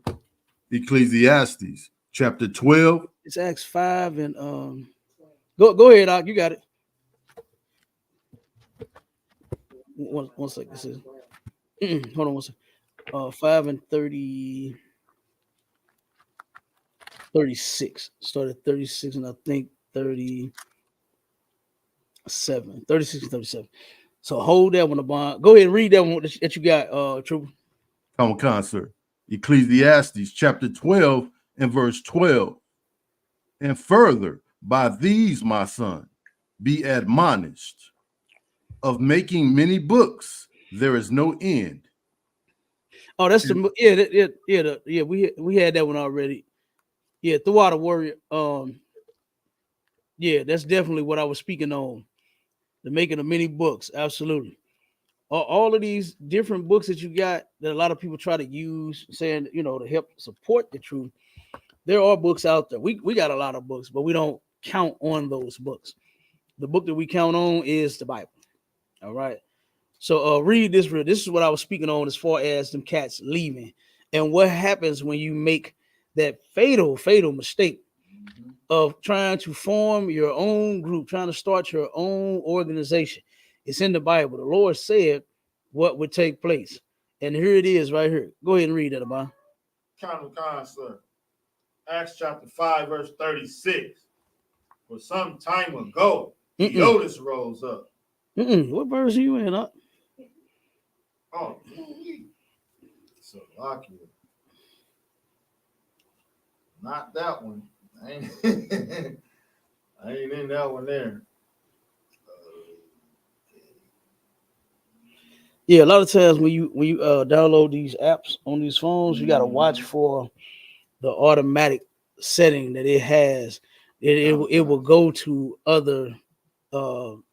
Ecclesiastes chapter 12. It's Acts 5 and go ahead, Doc. You got it. One second. This is hold on one second. 5 and 30. 36. Started 36 and I think 37. 36 and 37. So hold that one, Abon. Go ahead and read that one that you got, Trooper. Come, sir. Ecclesiastes chapter 12 and verse 12. And further, by these, my son, be admonished. Of making many books, there is no end. Oh, that's we had that one already. Yeah, Throughout the Warrior. Yeah, that's definitely what I was speaking on. The making of many books, absolutely. All of these different books that you got that a lot of people try to use, saying to help support the truth. There are books out there. We got a lot of books, but we don't count on those books. The book that we count on is the Bible. All right. So read this. This is what I was speaking on as far as them cats leaving, and what happens when you make that fatal mistake of trying to form your own group, trying to start your own organization. It's in the Bible. The Lord said what would take place, and here it is right here. Go ahead and read that, Abba. Sir. Acts chapter 5, verse 36. For some time ago, Theodotus rose up. What verse are you in? Oh, so lucky. Not that one. I ain't, I ain't in that one there. Yeah, a lot of times when you download these apps on these phones, you got to watch for the automatic setting that it has. It will go to other, you know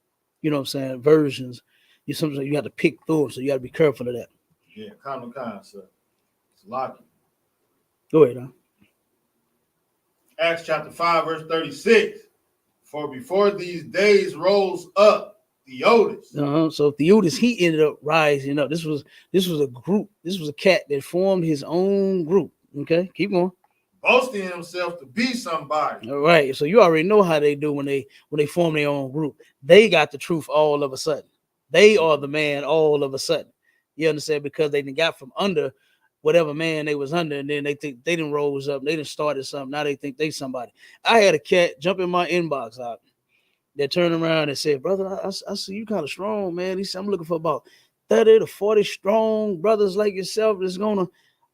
what I'm saying, versions. Sometimes you have to pick through them, so you got to be careful of that. Yeah, kind, sir. It's lucky. Go ahead, huh? Acts chapter 5, verse 36. For before these days rose up Theodotus. So Theodotus, he ended up rising up. This was a group. This was a cat that formed his own group. Okay, keep going. Boasting himself to be somebody. All right. So you already know how they do when they form their own group. They got the truth all of a sudden. They are the man all of a sudden. You understand? Because they got from under whatever man they was under, and then they think they didn't rose up. They didn't started something. Now they think they somebody. I had a cat jump in my inbox out. They turned around and said, "Brother, I see you kind of strong, man." He said, "I'm looking for about 30 to 40 strong brothers like yourself that's gonna."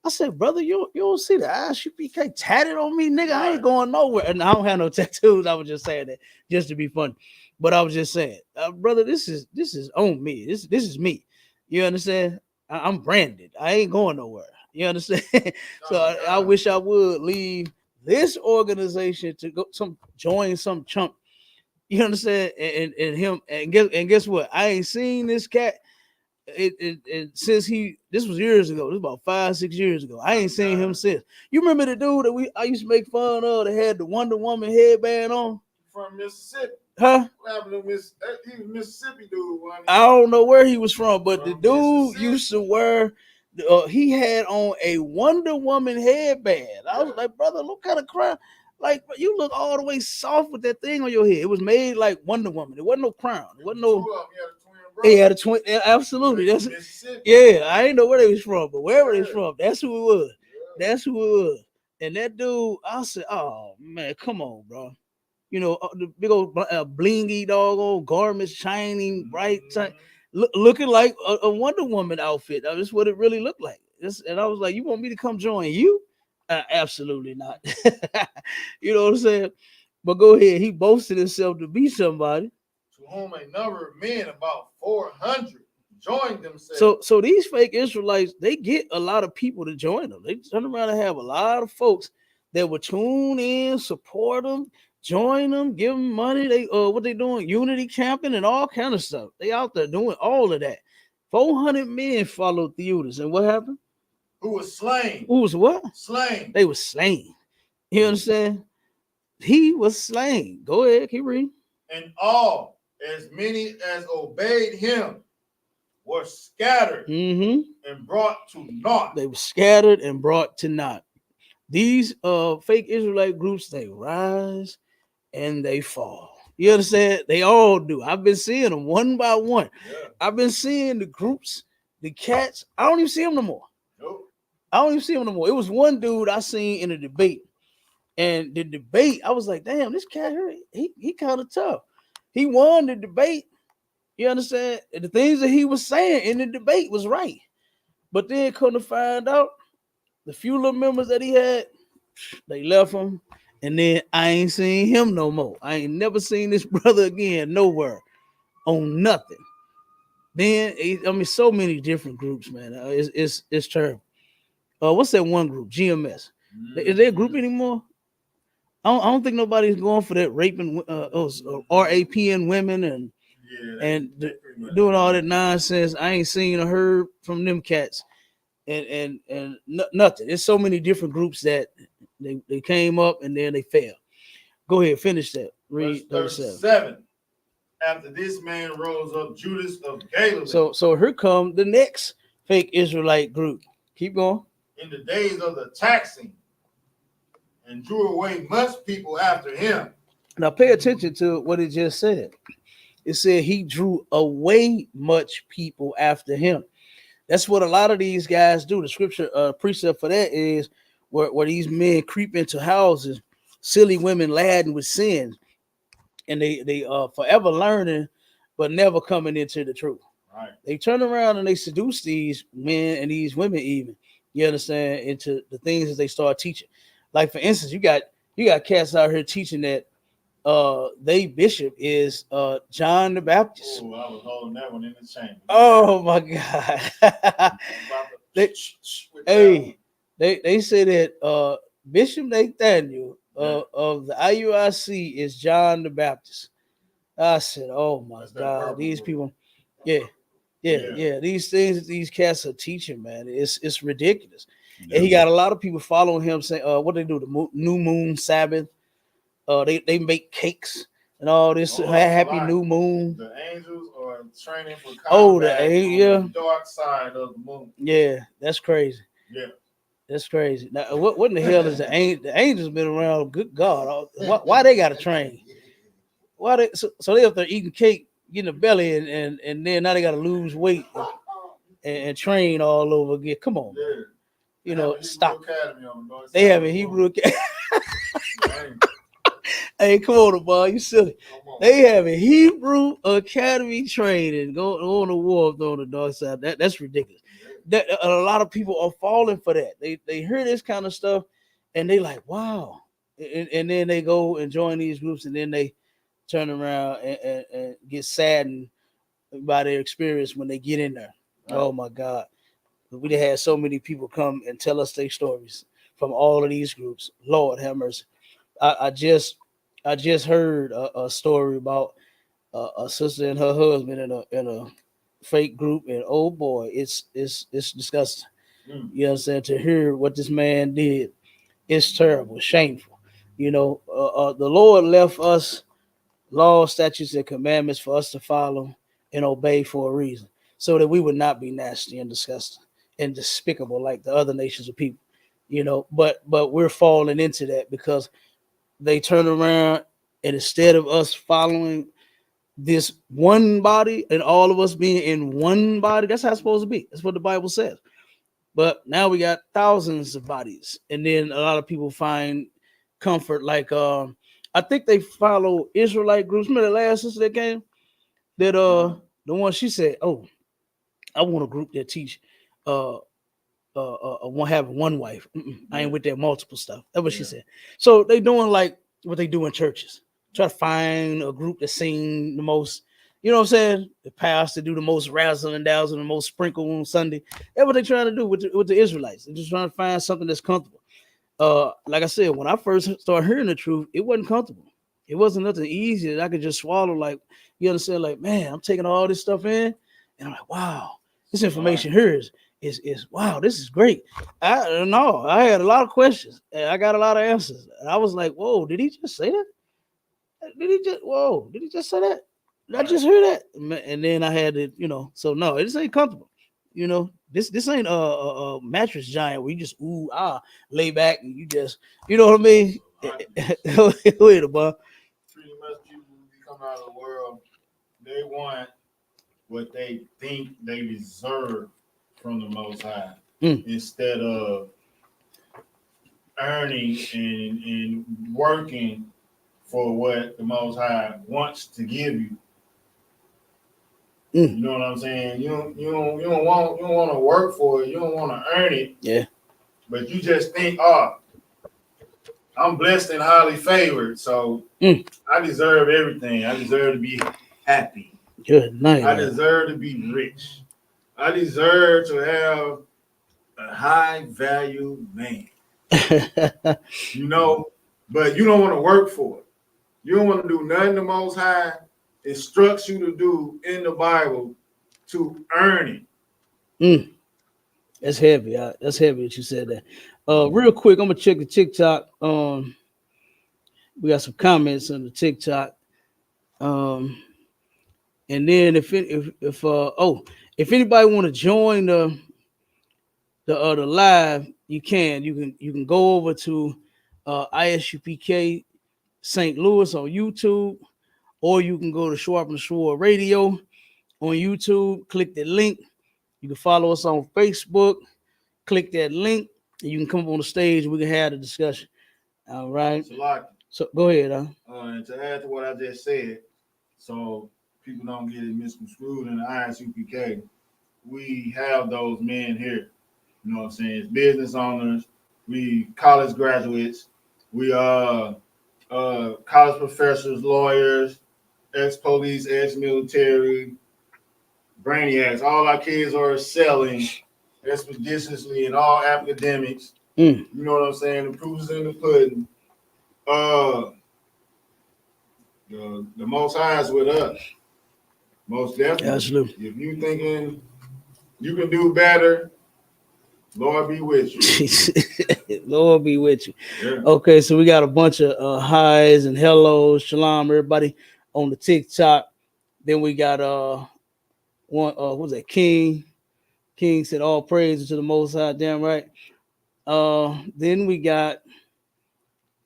I said, "Brother, you don't see the ISUPK tatted on me, nigga. I ain't going nowhere." And I don't have no tattoos. I was just saying that just to be funny. But I was just saying, brother, this is on me. This is me. You understand? I'm branded. I ain't going nowhere. You understand? So I wish I would leave this organization to go join some chump. You understand? And him and guess what? I ain't seen this cat since this was years ago. This was about 5-6 years ago. I ain't seen him since. You remember the dude that I used to make fun of that had the Wonder Woman headband on? From Mississippi. Huh? What happened to he was Mississippi dude. I don't know where he was from, but the dude used to wear he had on a Wonder Woman headband. I was like, brother, look kind of crown. Like, you look all the way soft with that thing on your head. It was made like Wonder Woman. It wasn't no crown. It wasn't no. He had a twin. Absolutely. That's yeah. I didn't know where they was from, but wherever they was from, that's who it was. That's who it was. And that dude, I said, "Oh man, come on, bro." You know, the big old blingy doggone garments, shining bright, looking like a Wonder Woman outfit. That's what it really looked like. And I was like, "You want me to come join you?" Absolutely not. You know what I'm saying? But go ahead. He boasted himself to be somebody. To whom a number of men, about 400, joined themselves. So these fake Israelites, they get a lot of people to join them. They turn around and have a lot of folks that would tune in, support them, join them, give them money. They what they doing? Unity camping and all kind of stuff. They out there doing all of that. 400 men followed Theodotus, and what happened? Who was slain? Who was what? Slain. They were slain. You understand? He was slain. Go ahead, keep reading. And all, as many as obeyed him, were scattered and brought to naught. They were scattered and brought to naught. These fake Israelite groups, they rise and they fall. You understand? They all do. I've been seeing them one by one. Yeah. I've been seeing the groups, the cats. I don't even see them no more. Nope. I don't even see them no more. It was one dude I seen in a debate. And the debate, I was like, damn, this cat here, he kind of tough. He won the debate. You understand? And the things that he was saying in the debate was right. But then couldn't find out the few little members that he had, they left him. And then I ain't seen him no more. I ain't never seen this brother again nowhere on nothing. Then, I mean, so many different groups, man. It's terrible. What's that one group? GMS. Is there a group anymore? I don't think nobody's going for that raping RAPing women and doing all that nonsense. I ain't seen or heard from them cats and nothing. There's so many different groups that they came up and then they failed. Go ahead, finish that. Read 37. after this man rose up Judas of Galilee. So here come the next fake Israelite group. Keep going. In the days of the taxing, and drew away much people after him. Now pay attention to what it just said. It said he drew away much people after him. That's what a lot of these guys do. The scripture precept for that is where these men creep into houses, silly women laden with sin, and they forever learning, but never coming into the truth. Right. They turn around and they seduce these men and these women, even, you understand, into the things that they start teaching. Like for instance, you got cats out here teaching that they bishop is John the Baptist. Oh, I was holding that one in the chamber. Oh my God. They say that Bishop Nathaniel of the IUIC is John the Baptist. I said, oh my God, these people, yeah. These things that these cats are teaching, man, it's ridiculous. Yeah. And he got a lot of people following him saying, what they do, the new moon Sabbath, they make cakes and all this. Happy new moon. The angels are training for combat on the dark side of the moon. Yeah, that's crazy. Yeah, that's crazy. Now, what in the hell is the angels been around? Good God, why they got to train? Why they so they up there eating cake, getting a belly, and then now they got to lose weight and train all over again. Come on, man. You know, stop. They have a Hebrew Academy. Hey, come on, boy, you silly. They have a Hebrew Academy training going on the war on the dark side. That's ridiculous. That a lot of people are falling for that. They hear this kind of stuff and they like, wow. And then they go and join these groups, and then they turn around and get saddened by their experience when they get in there. Right. Oh my God. We had so many people come and tell us their stories from all of these groups. Lord have mercy. I just heard a story about a sister and her husband in a fake group, and oh boy, it's disgusting. You know what I'm saying? To hear what this man did, it's terrible, shameful. You know, the Lord left us laws, statutes, and commandments for us to follow and obey for a reason, so that we would not be nasty and disgusting and despicable like the other nations of people. You know, but we're falling into that because they turn around, and instead of us following this one body and all of us being in one body, that's how it's supposed to be. That's what the Bible says. But now we got thousands of bodies, and then a lot of people find comfort. Like I think they follow Israelite groups. Remember the last sister that came? That the one she said, "Oh, I want a group that teach having one wife. I ain't with that multiple stuff." That's what she said. So they doing like what they do in churches. Try to find a group that sing the most, you know what I'm saying? The pastor do the most razzle and dazzle, the most sprinkle on Sunday. That's what they trying to do with the Israelites. They're just trying to find something that's comfortable. Like I said, when I first started hearing the truth, it wasn't comfortable. It wasn't nothing easy that I could just swallow. Like, you understand? Like, man, I'm taking all this stuff in, and I'm like, wow, this information here is wow, this is great. I had a lot of questions, and I got a lot of answers. And I was like, whoa, did he just say that? Did he just say that? Did I just hear that? And then I had to, you know, so no, this ain't comfortable. You know, this ain't a mattress giant where you just lay back and you just, you know what I mean? Wait a minute. Pretty much people who come out of the world, they want what they think they deserve from the Most High instead of earning and working for what the Most High wants to give you. You know what I'm saying? You don't want to work for it. You don't want to earn it. Yeah. But you just think, I'm blessed and highly favored, so I deserve everything. I deserve to be happy. Good night. I deserve to be rich. I deserve to have a high value man. You know, but you don't want to work for it. You don't want to do nothing the Most High instructs you to do in the Bible to earn it. That's heavy. That's heavy that you said that. Real quick, I'm gonna check the TikTok. We got some comments on the TikTok. And then if anybody want to join the live, you can go over to ISUPK St. Louis on YouTube, or you can go to Schwab and Schwab Radio on YouTube. Click the link. You can follow us on Facebook. Click that link, and you can come up on the stage. We can have a discussion. All right. So go ahead. And to add to what I just said, so people don't get it misconstrued in the ISUPK, we have those men here. You know what I'm saying? It's business owners, we college graduates, we college professors, lawyers, ex-police, ex-military, brainiacs. All our kids are excelling expeditiously in all academics. You know what I'm saying? The proof is in the pudding. The Most High is with us. Most definitely. Absolutely. If you thinking you can do better, Lord be with you. Lord be with you. Yeah. Okay, so we got a bunch of highs and hellos, shalom, everybody on the TikTok. Then we got one what was that? King said all praises to the Most High. Damn right. Then we got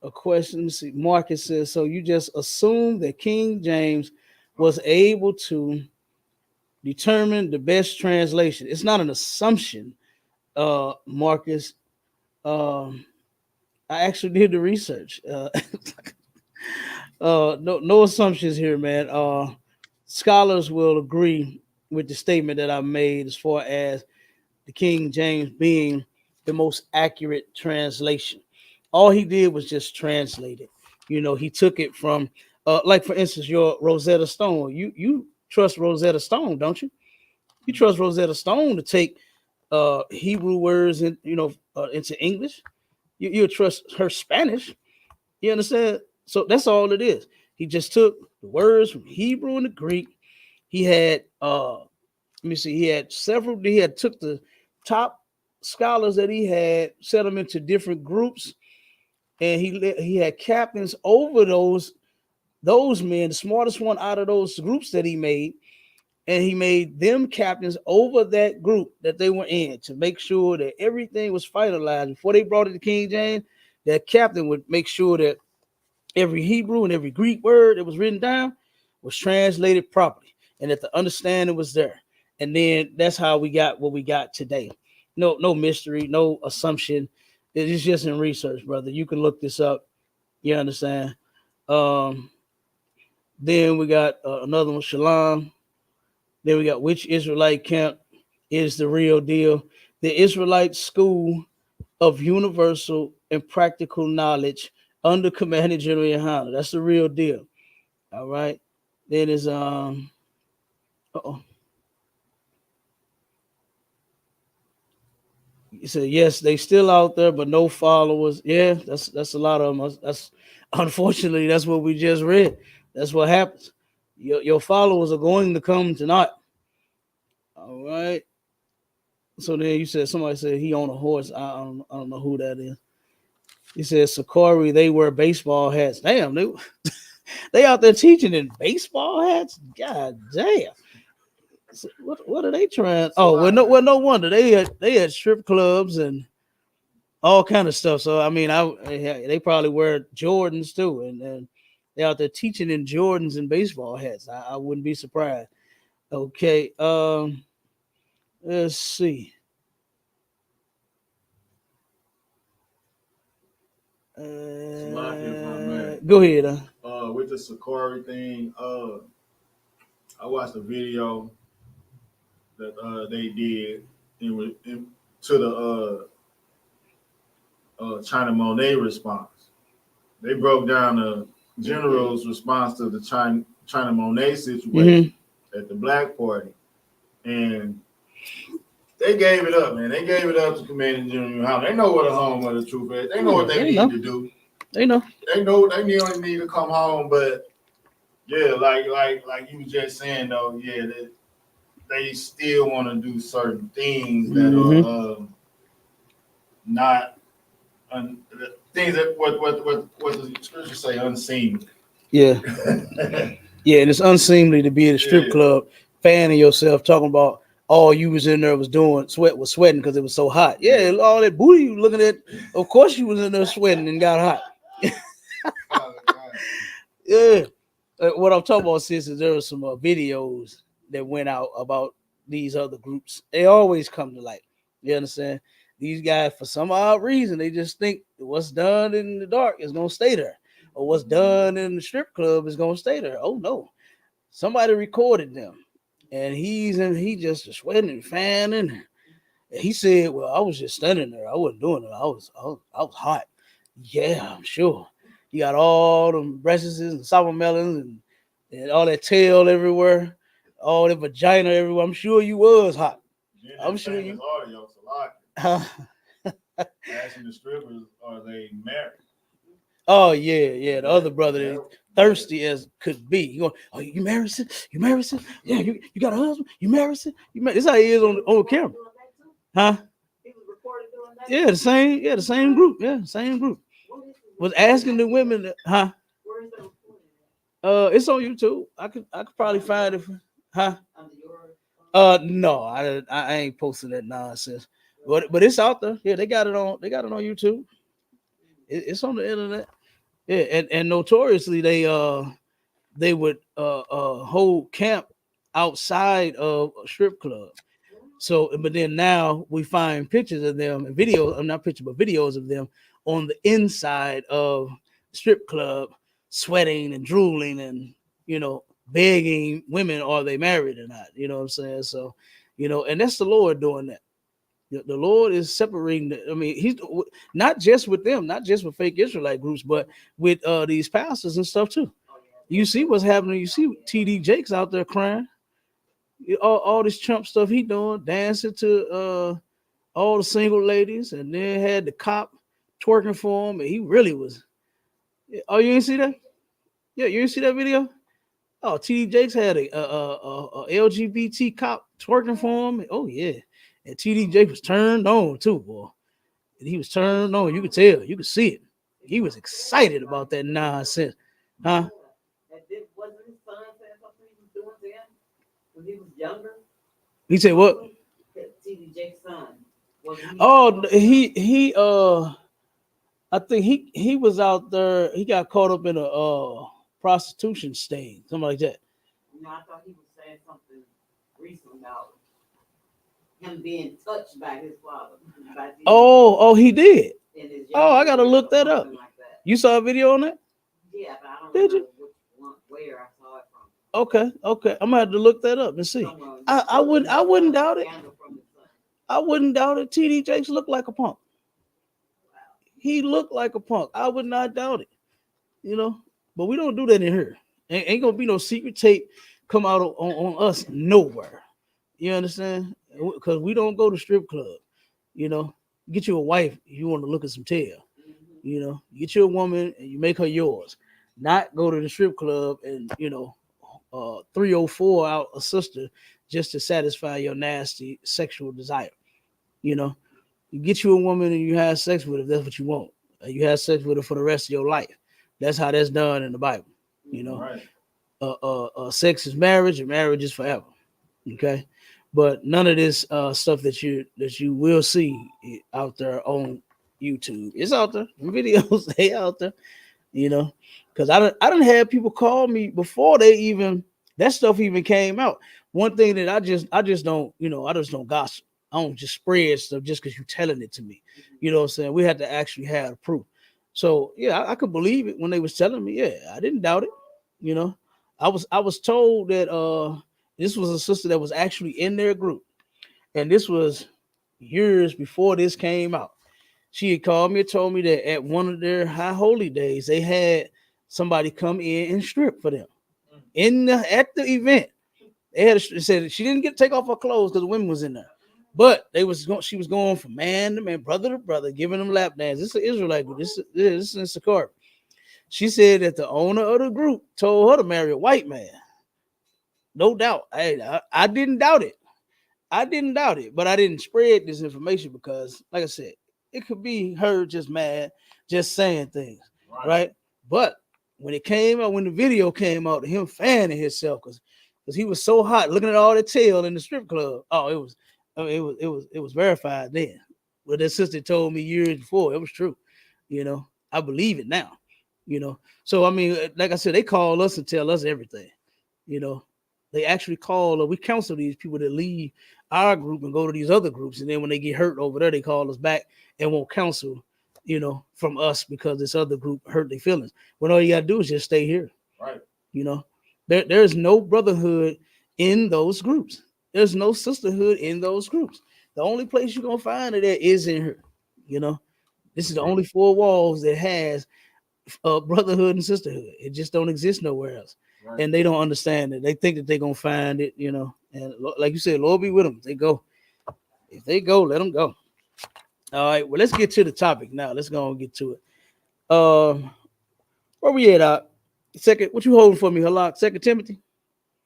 a question. Let's see. Marcus says, so you just assume that King James was able to determine the best translation. It's not an assumption, Marcus. I actually did the research. No assumptions here, man. Scholars will agree with the statement that I made as far as the King James being the most accurate translation. All he did was just translate it. You know, he took it from, like for instance, your Rosetta Stone. You trust Rosetta Stone, don't you? You trust Rosetta Stone to take Hebrew words in, into English. You trust her Spanish. You understand? So that's all it is. He just took the words from Hebrew and the Greek. He had he had took the top scholars that he had, set them into different groups, and he had captains over those men, the smartest one out of those groups that he made, and he made them captains over that group that they were in to make sure that everything was finalized before they brought it to King James. That captain would make sure that every Hebrew and every Greek word that was written down was translated properly, and that the understanding was there. And then that's how we got what we got today. No mystery, no assumption. It's just in research, brother. You can look this up. You understand? Then we got another one, Shalom. Then we got which Israelite camp is the real deal? The Israelite School of Universal and Practical Knowledge under Commanding General YAHANNA. That's the real deal. All right. Then is He said, yes, they still out there, but no followers. Yeah, that's a lot of them. That's unfortunately that's what we just read. That's what happens. Your followers are going to come tonight. All right. So then you said somebody said he on a horse. I don't know who that is. He said Sakari, they wear baseball hats. Damn, they out there teaching in baseball hats. God damn. So what are they trying? Oh, no wonder they had strip clubs and all kind of stuff. So I mean, they probably wear Jordans too, and they out there teaching in Jordans and baseball hats. I wouldn't be surprised. Okay, let's see. Go ahead. With the Sakari thing, I watched a video that they did to the China Monet response. They broke down the general's response to the China Monet situation at the Black Party, and they gave it up, man. They gave it up to Commanding General YAHANNA. They know what the home of the truth is. They know what they need to do. They know they only need to come home, but yeah, like you were just saying though, yeah, they still want to do certain things that are not things that what the scriptures say unseen. Yeah. Yeah, and it's unseemly to be at a strip club, fanning yourself, talking about all you was in there was doing was sweating because it was so hot. Yeah, all that booty you looking at. Of course, you was in there sweating and got hot. Yeah. What I'm talking about, sis, is there were some videos that went out about these other groups. They always come to light. You understand? These guys, for some odd reason, they just think what's done in the dark is gonna stay there, or what's done in the strip club is gonna stay there. Oh no, somebody recorded them, and he just sweating and fanning. And he said, "Well, I was just standing there. I wasn't doing it. I was hot. Yeah, I'm sure. You got all them breasts and sour melons and all that tail everywhere, all that vagina everywhere. I'm sure you was hot. I'm sure you." Asking the strippers, are they married? Oh yeah. The other brother is thirsty as could be. You go, oh, you married, sis? You married, sis? Yeah, you got a husband? You married, sis? You married? This how he is on camera, huh? Yeah, the same group. Yeah, same group. Was asking the women, huh? It's on YouTube. I could probably find it, huh? No, I ain't posting that nonsense. But it's out there. Yeah, they got it on YouTube. It's on the internet. Yeah, and notoriously they would hold camp outside of a strip club. So, but then now we find pictures of them and videos, not pictures, but videos of them on the inside of strip club, sweating and drooling and, begging women, are they married or not? You know what I'm saying? So, and that's the Lord doing that. The Lord is separating. He's not just with them, not just with fake Israelite groups, but with these pastors and stuff too. You see what's happening. You see TD Jakes out there crying. All this Trump stuff he doing, dancing to all the single ladies, and then had the cop twerking for him, and he really was. Oh, you didn't see that? Yeah, you didn't see that video? Oh, TD Jakes had a LGBT cop twerking for him. Oh yeah, and TD Jakes was turned on too, boy. And he was turned on. You could tell, you could see it. He was excited about that nonsense, huh? Wasn't his son saying something he was doing to him when he was younger? He said what? TD Jake's son. Oh, I think he was out there. He got caught up in a prostitution sting, something like that. No, I thought he was saying something recent about him being touched by his father. Oh, he did. Oh, I gotta look that up. Like that. You saw a video on that? Yeah, but I don't know where I saw it from. Okay. I'm gonna have to look that up and see. I wouldn't doubt it. I wouldn't doubt it. TD Jakes looked like a punk. He looked like a punk. I would not doubt it. But we don't do that in here. Ain't gonna be no secret tape come out on us nowhere. You understand? Because we don't go to strip club. Get you a wife if you want to look at some tail. Get you a woman and you make her yours. Not go to the strip club and 304 out a sister just to satisfy your nasty sexual desire. You get you a woman and you have sex with her. That's what you want. You have sex with her for the rest of your life. That's how that's done in the Bible. Right. Sex is marriage, and marriage is forever. Okay, but none of this stuff that you will see out there on YouTube. It's out there. The videos they out there. Because I done had people call me before that stuff even came out. One thing that I just don't gossip. I don't just spread stuff just because you're telling it to me. You know what I'm saying? We had to actually have proof. So yeah, I could believe it when they was telling me. Yeah, I didn't doubt it. I was told that this was a sister that was actually in their group, and this was years before this came out. She had called me and told me that at one of their high holy days, they had somebody come in and strip for them at the event. They said she didn't get to take off her clothes because the women was in there. But she was going from man to man, brother to brother, giving them lap dance. This is an Israelite group. This is in Sakar. She said that the owner of the group told her to marry a white man. No doubt. I didn't doubt it. But I didn't spread this information because, like I said, it could be her just mad, just saying things, right? But when it came out, when the video came out, him fanning himself because he was so hot, looking at all the tail in the strip club. Oh, it was verified then. Well, their sister told me years before it was true. You know, I believe it now. You know, so I mean, like I said, they call us and tell us everything. You know, they actually call, we counsel these people that leave our group and go to these other groups, and then when they get hurt over there, they call us back and won't counsel, you know, from us because this other group hurt their feelings. When all you gotta do is just stay here. Right. You know, there's no brotherhood in those groups. There's no sisterhood in those groups. The only place you're gonna find it at is in here. You know, this is the only four walls that has brotherhood and sisterhood. It just don't exist nowhere else. Right. And they don't understand it. They think that they're gonna find it, you know. And like you said, Lord be with them. They go. If they go, let them go. All right. Well, let's get to the topic now. Let's go and get to it. Where we at? Second, what you holding for me, Halak? 2 Timothy.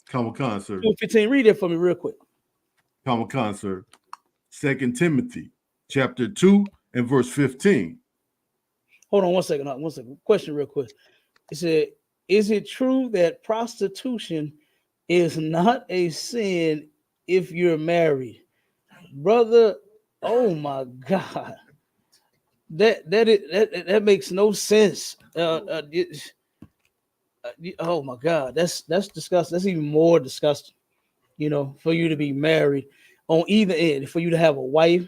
Come on, sir. 2:15. Read it for me real quick. Come on, sir. 2 Timothy, chapter 2 and verse 15. Hold on one second. One second. Question real quick. It said, is it true that prostitution is not a sin if you're married? Brother, oh my God. That makes no sense. Oh my God. That's disgusting. That's even more disgusting, you know, for you to be married on either end, for you to have a wife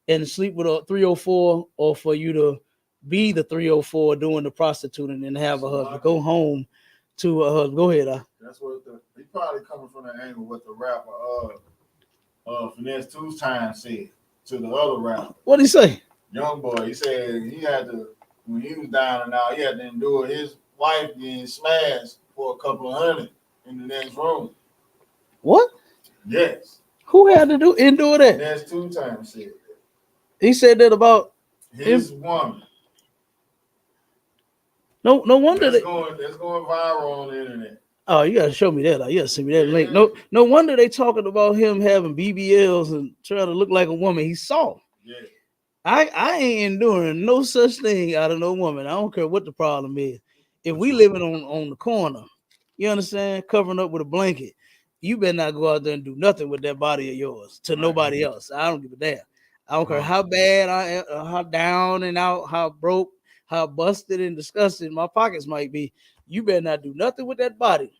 and sleep with a 304, or for you to be the 304 doing the prostituting and have a husband. Go home to a husband. Go ahead. That's what he probably coming from the angle what the rapper Finesse 2 Times said to the other rapper. What'd he say? Young boy, he said he had to, when he was down and out, he had to endure his wife getting smashed for a couple of hundred in the next room. What? Yes. Who had to endure that? Finesse 2 Times said that. He said that about his woman. No wonder that's going viral on the internet. Oh, you gotta show me that. You gotta send me that link. No wonder they talking about him having BBLs and trying to look like a woman. He's soft. Yeah. I ain't enduring no such thing out of no woman. I don't care what the problem is. If we living on the corner, you understand, covering up with a blanket, you better not go out there and do nothing with that body of yours to nobody else. I don't give a damn. I don't care how bad I am, how down and out, how broke, how busted and disgusted my pockets might be. You better not do nothing with that body.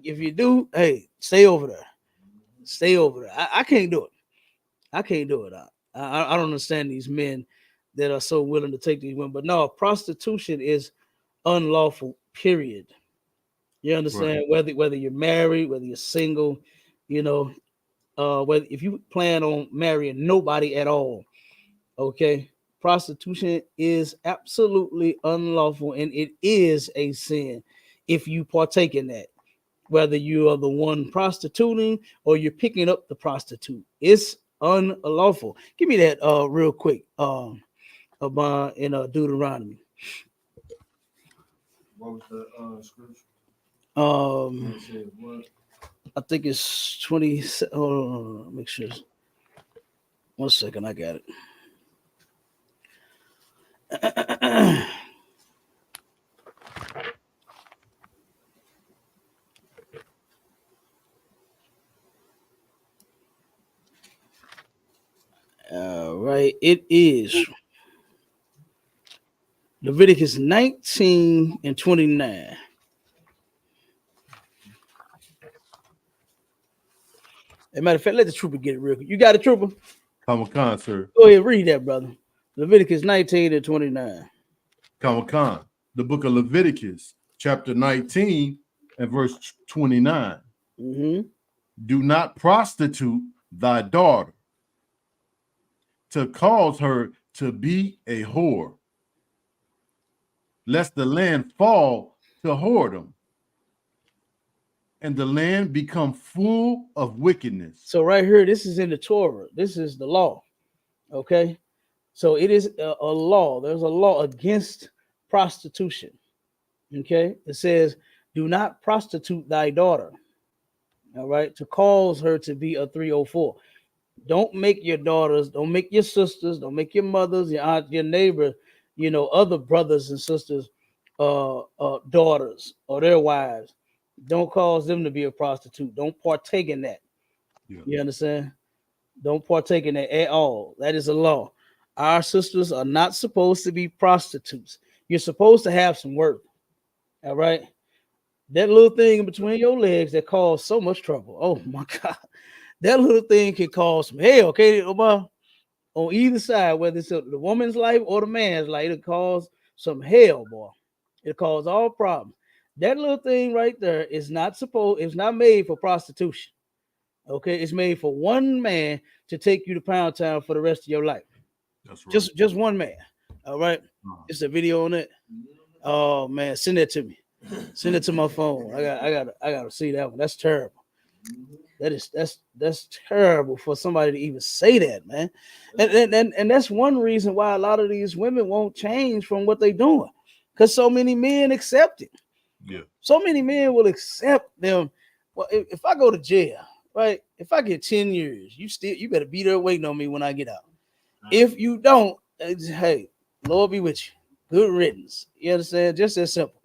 If you do, hey, stay over there. Stay over there. I can't do it. I can't do it. I don't understand these men that are so willing to take these women. But no, prostitution is unlawful, period. You understand? Right. Whether you're married, whether you're single, you know, whether if you plan on marrying nobody at all, okay, prostitution is absolutely unlawful, and it is a sin if you partake in that. Whether you are the one prostituting or you're picking up the prostitute, it's unlawful. Give me that real quick. About in Deuteronomy. What was the scripture? I think it's 20. Hold on, make sure. 1 second, I got it. All right, it is Leviticus 19 and 29. As a matter of fact, let the trooper get it real quick. You got it, trooper? Come on, sir. Go ahead, read that, brother. Leviticus 19 and 29. Come on. The book of Leviticus, chapter 19 and verse 29. Mm-hmm. Do not prostitute thy daughter to cause her to be a whore, lest the land fall to whoredom and the land become full of wickedness. So right here, this is in the Torah. This is the law. Okay. So it is a law. There's a law against prostitution. Okay. It says, do not prostitute thy daughter. All right. To cause her to be a 304. Don't make your daughters, don't make your sisters, don't make your mothers, your aunt, your neighbor, you know, other brothers and sisters daughters or their wives. Don't cause them to be a prostitute. Don't partake in that. Yeah. You understand? Don't partake in that at all. That is a law. Our sisters are not supposed to be prostitutes. You're supposed to have some work. All right. That little thing in between your legs that caused so much trouble. Oh my God. That little thing can cause some hell, okay, Omar? On either side, whether it's the woman's life or the man's life, it'll cause some hell, boy. It cause all problems. That little thing right there is it's not made for prostitution. Okay, it's made for one man to take you to Pound Town for the rest of your life. That's right. Just one man. All right. It's a video on it. Oh man, send that to me. Send it to my phone. I gotta see that one. That's terrible. That's terrible for somebody to even say that, man. And that's one reason why a lot of these women won't change from what they're doing, because so many men accept it. Yeah. So many men will accept them. Well, if I go to jail, right? If I get 10 years, you better be there waiting on me when I get out. If you don't, hey, Lord be with you. Good riddance. You understand? Just as simple.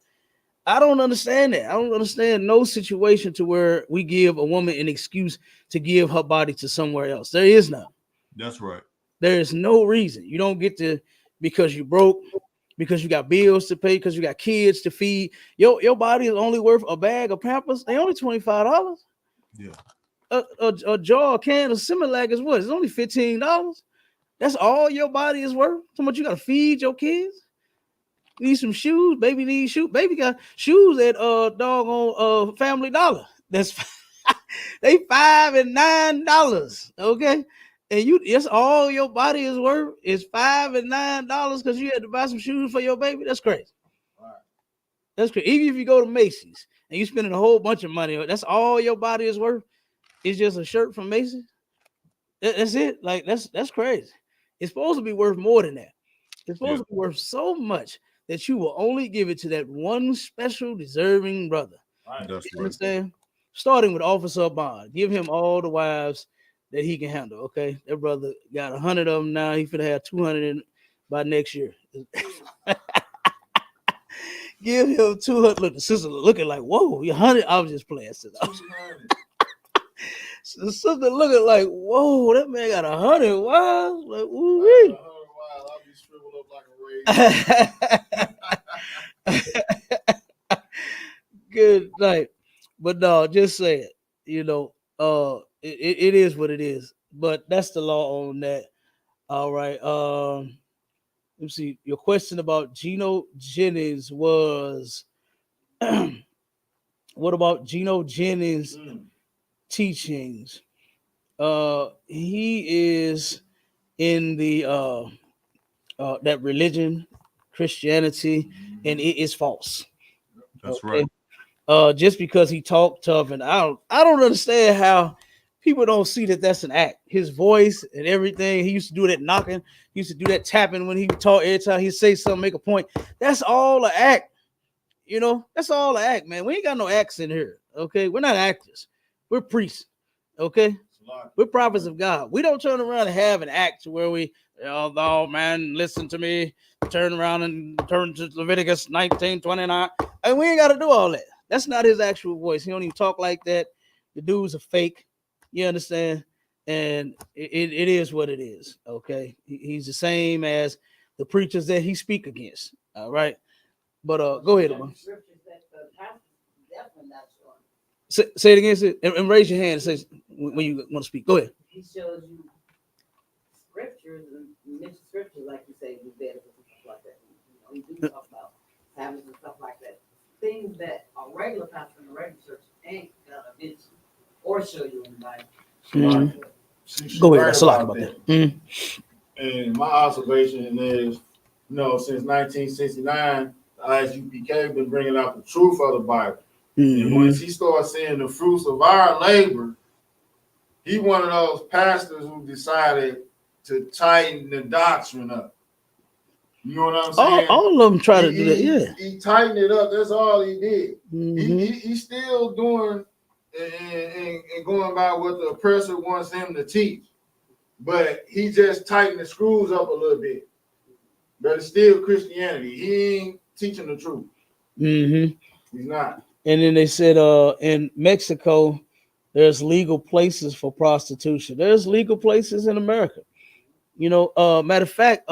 I don't understand that. I don't understand no situation to where we give a woman an excuse to give her body to somewhere else. There is none. That's right. There is no reason. You don't get to, because you broke, because you got bills to pay, because you got kids to feed. Your body is only worth a bag of Pampers. They only $25. Yeah. A jar, a can of Similac is what? It's only $15. That's all your body is worth. So much you got to feed your kids. Need some shoes. Baby needs shoes. Baby got shoes at doggone Family Dollar. That's they $5 and $9. Okay, and it's all your body is worth is $5 and $9 because you had to buy some shoes for your baby. That's crazy. That's crazy. Even if you go to Macy's and you spending a whole bunch of money, that's all your body is worth. It's just a shirt from Macy's. That's it. Like that's crazy. It's supposed to be worth more than that. It's supposed to be worth so much that you will only give it to that one special deserving brother. Right. That's you understand? Starting with Officer Bond. Give him all the wives that he can handle. Okay. That brother got 100 of them now. He finna have 200 by next year. Give him 200. Look, the sister looking like, whoa, you're 100. I was just playing. The sister looking like, whoa, that man got 100 wives. Like, ooh. Good night. But no, just say it. You know, it is what it is. But that's the law on that. All right. Let me see. Your question about Geno Jennings was what about Geno Jennings teachings? He is in the that religion, Christianity, and it is false. That's right. Just because he talked tough, and I don't understand how people don't see that that's an act. His voice and everything. He used to do that knocking. He used to do that tapping when he would talk. Every time he say something, make a point. That's all an act. You know, that's all an act, man. We ain't got no acts in here. Okay, we're not actors. We're priests. Okay, we're prophets of God. We don't turn around and have an act to where we, oh man, listen to me. Turn around and turn to Leviticus 19:29. And we ain't got to do all that. That's not his actual voice. He don't even talk like that. The dude's a fake. You understand? And it is what it is. Okay. He's the same as the preachers that he speak against. All right. But go ahead, man. Say it again, and raise your hand and say when you want to speak. Go ahead. He shows you scriptures and mentions scriptures like you say, Leviticus and stuff like that. You know, he do talk about habits and stuff like that. Things that a regular pastor in a regular church ain't gonna mention or show you in the Bible. Go ahead. That's a lot about that. And my observation is, since 1969, the ISUPK been bringing out the truth of the Bible. And once he starts seeing the fruits of our labor, he one of those pastors who decided to tighten the doctrine up. You know what I'm saying? All of them try to do that. Yeah, he tightened it up. That's all he did. He's still doing and going by what the oppressor wants him to teach, but he just tightened the screws up a little bit. But it's still Christianity. He ain't teaching the truth. Mm-hmm. He's not. And then they said, in Mexico, there's legal places for prostitution. There's legal places in America. You know, matter of fact,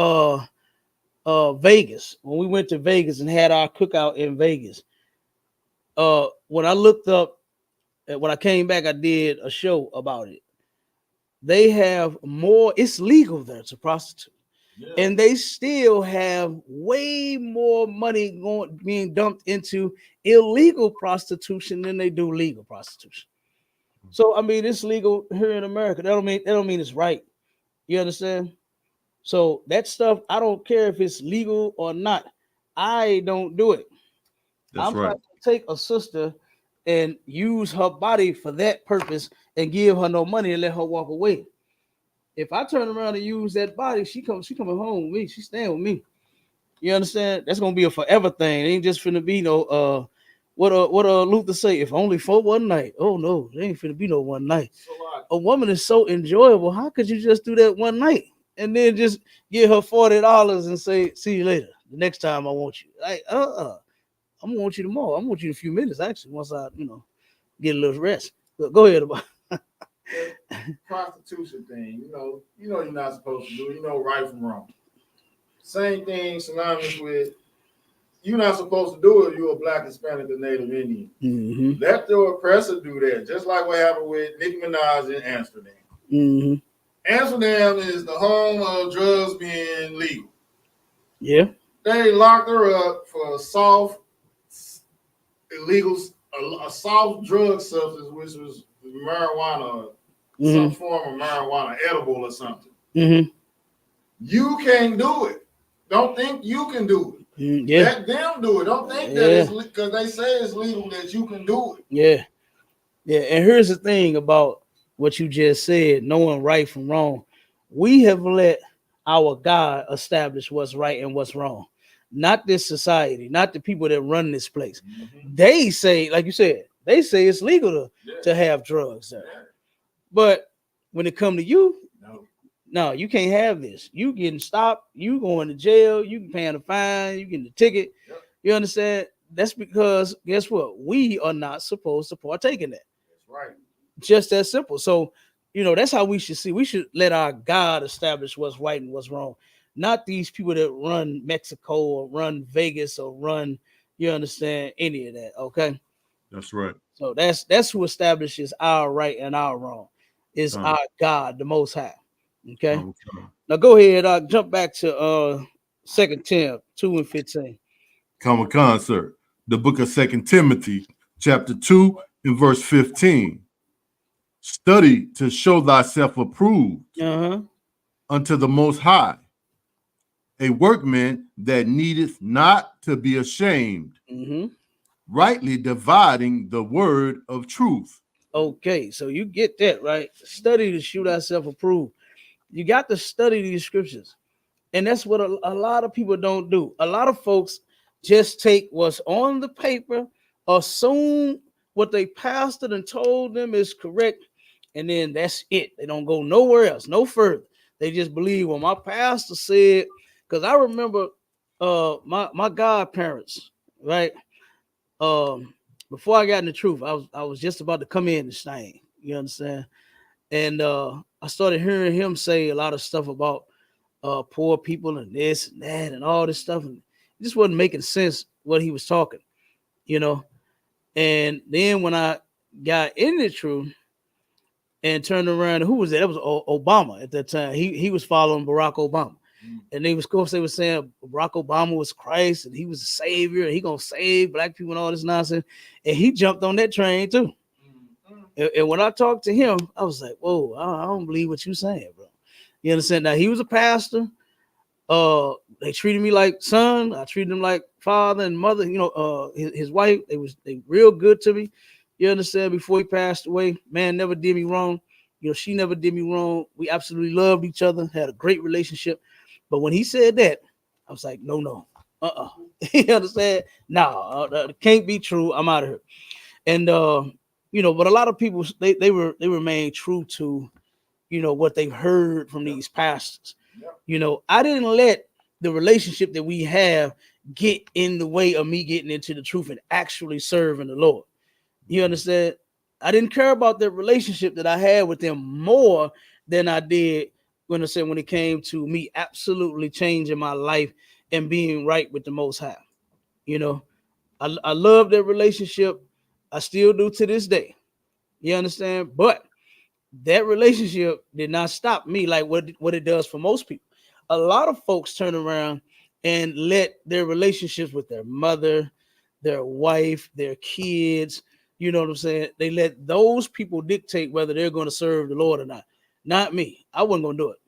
Vegas. When we went to Vegas and had our cookout in Vegas, when I looked up, when I came back, I did a show about it. They have more. It's legal there to prostitute. Yeah. And they still have way more money being dumped into illegal prostitution than they do legal prostitution. So I mean, it's legal here in America. That don't mean it's right. You understand? So that stuff, I don't care if it's legal or not. I don't do it. That's I'm right. not gonna take a sister and use her body for that purpose and give her no money and let her walk away. If I turn around and use that body, she coming home with me. She staying with me. You understand? That's gonna be a forever thing. It ain't just finna be no what Luther say, if only for one night. Oh no, there ain't finna be no one night. A woman is so enjoyable. How could you just do that one night and then just give her $40 and say, see you later? The next time I want you. Like, I'm gonna want you tomorrow. I want you in a few minutes, actually, once I, get a little rest. But go ahead about prostitution thing, you're not supposed to do. Right from wrong. Same thing synonymous with you're not supposed to do it. You're a Black, Hispanic, or Native Indian. Mm-hmm. Let the oppressor do that. Just like what happened with Nicki Minaj in Amsterdam. Mm-hmm. Amsterdam is the home of drugs being legal. Yeah. They locked her up for a soft drug substance, which was marijuana, some form of marijuana, edible or something. Mm-hmm. You can't do it. Don't think you can do it. Yeah. Let them do it. Don't think that it's because they say it's legal that you can do it. Yeah. Yeah. And here's the thing about what you just said, knowing right from wrong. We have let our God establish what's right and what's wrong. Not this society, not the people that run this place. Mm-hmm. They say, like you said, they say it's legal to have drugs there. Yeah. But when it come to you, no, you can't have this. You getting stopped, you going to jail, you paying a fine, you getting a ticket. Yep. You understand? That's because guess what? We are not supposed to partake in that. That's right. Just that simple. So, that's how we should see. We should let our God establish what's right and what's wrong. Not these people that run Mexico or run Vegas or run, you understand, any of that. Okay. That's right. So that's who establishes our right and our wrong. Is our God, the Most High. Okay. Now go ahead. Jump back to 2 Tim 2:15. Common concert. The book of 2 Timothy, chapter 2, and verse 15. Study to show thyself approved unto the Most High, a workman that needeth not to be ashamed, rightly dividing the word of truth. Okay, so you get that, right? Study to show thyself approved. You got to study these scriptures. And that's what a lot of people don't do. A lot of folks just take what's on the paper, assume what they pastored and told them is correct, and then that's it. They don't go nowhere else, no further. They just believe what my pastor said. Because I remember my godparents, right? Before I got in the truth, I was just about to come in this thing. You understand? And I started hearing him say a lot of stuff about poor people and this and that and all this stuff, and it just wasn't making sense what he was talking, And then when I got in the truth and turned around, who was that? It was Obama at that time. He was following Barack Obama, and they were saying Barack Obama was Christ and he was a savior and he gonna save black people and all this nonsense, and he jumped on that train too. And when I talked to him, I was like, "Whoa, I don't believe what you're saying, bro." You understand? Now he was a pastor. They treated me like son. I treated him like father and mother. His wife. They real good to me. You understand? Before he passed away, man never did me wrong. She never did me wrong. We absolutely loved each other. Had a great relationship. But when he said that, I was like, no. You understand? No, that can't be true. I'm out of here. And but a lot of people they remain true to what they've heard from these pastors. I didn't let the relationship that we have get in the way of me getting into the truth and actually serving the Lord. You understand? I didn't care about the relationship that I had with them more than I did when it came to me absolutely changing my life and being right with the Most High. You know, I love that relationship. I still do to this day. You understand? But that relationship did not stop me like what it does for most people. A lot of folks turn around and let their relationships with their mother, their wife, their kids, you know what I'm saying? They let those people dictate whether they're going to serve the Lord or not. Not me. I wasn't going to do it.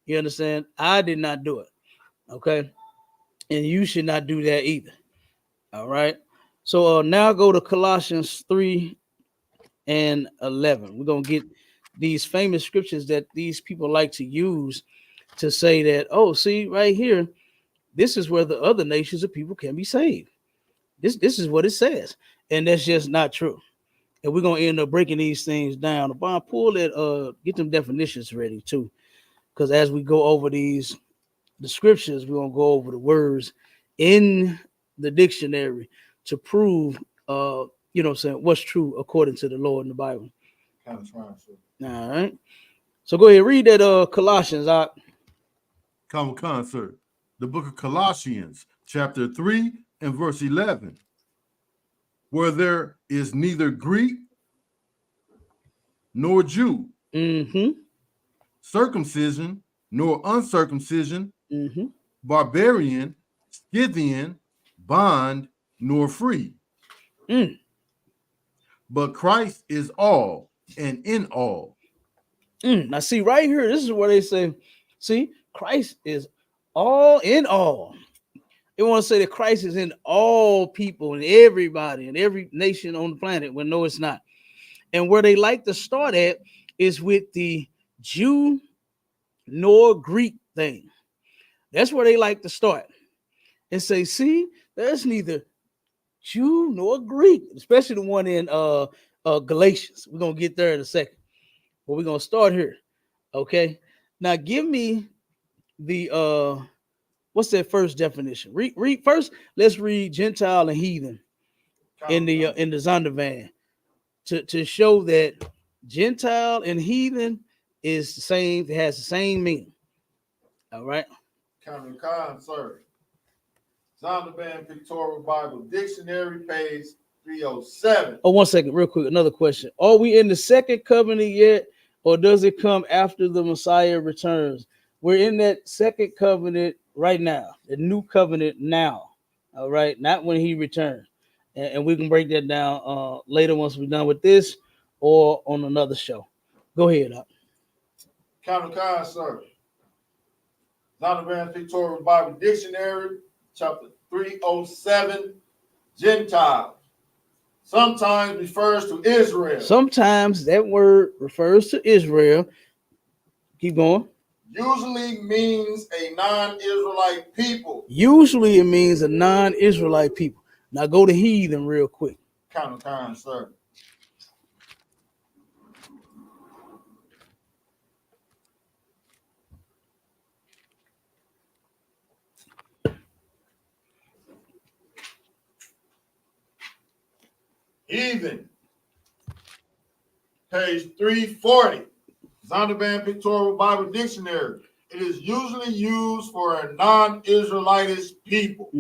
You understand? I did not do it. Okay. And you should not do that either. All right. So now go to Colossians 3 and 11. We're going to get these famous scriptures that these people like to use to say that, oh, see right here, this is where the other nations of people can be saved. This is what it says. And that's just not true. And we're going to end up breaking these things down. Bob, pull it, get them definitions ready too. Because as we go over the scriptures, we're going to go over the words in the dictionary to prove, you know what I'm saying, what's true according to the Lord in the Bible. Kind of trying to. All right. So go ahead, read that Colossians out. Come concert. The book of Colossians, chapter 3 and verse 11. Where there is neither Greek nor Jew, circumcision nor uncircumcision, barbarian, Scythian, bond nor free. But Christ is all and in all. Now see right here, this is where they say, see, Christ is all in all. They want to say that Christ is in all people and everybody and every nation on the planet. Well, no, it's not. And where they like to start at is with the Jew nor Greek thing. That's where they like to start and say, see, there's neither Jew nor Greek, especially the one in Galatians. We're going to get there in a second. But we're going to start here. Okay. Now give me the what's that first definition? Read first. Let's read Gentile and heathen in the Zondervan to show that Gentile and heathen is the same. It has the same meaning. All right. Sir. Zondervan Pictorial Bible Dictionary, page 307. Oh, 1 second, real quick. Another question. Are we in the second covenant yet, or does it come after the Messiah returns? We're in that second covenant right now, the new covenant now. All right, not when he returns. And we can break that down later once we're done with this or on another show. Go ahead. Sir. Zondervan Pictorial Bible Dictionary, chapter 307, Gentiles. Sometimes refers to Israel. Sometimes that word refers to Israel. Keep going. Usually means a non-Israelite people. Usually it means a non-Israelite people. Now go to heathen real quick. Sir. Heathen. Page 340. Zondervan Pictorial Bible Dictionary. It is usually used for a non-Israelitish people.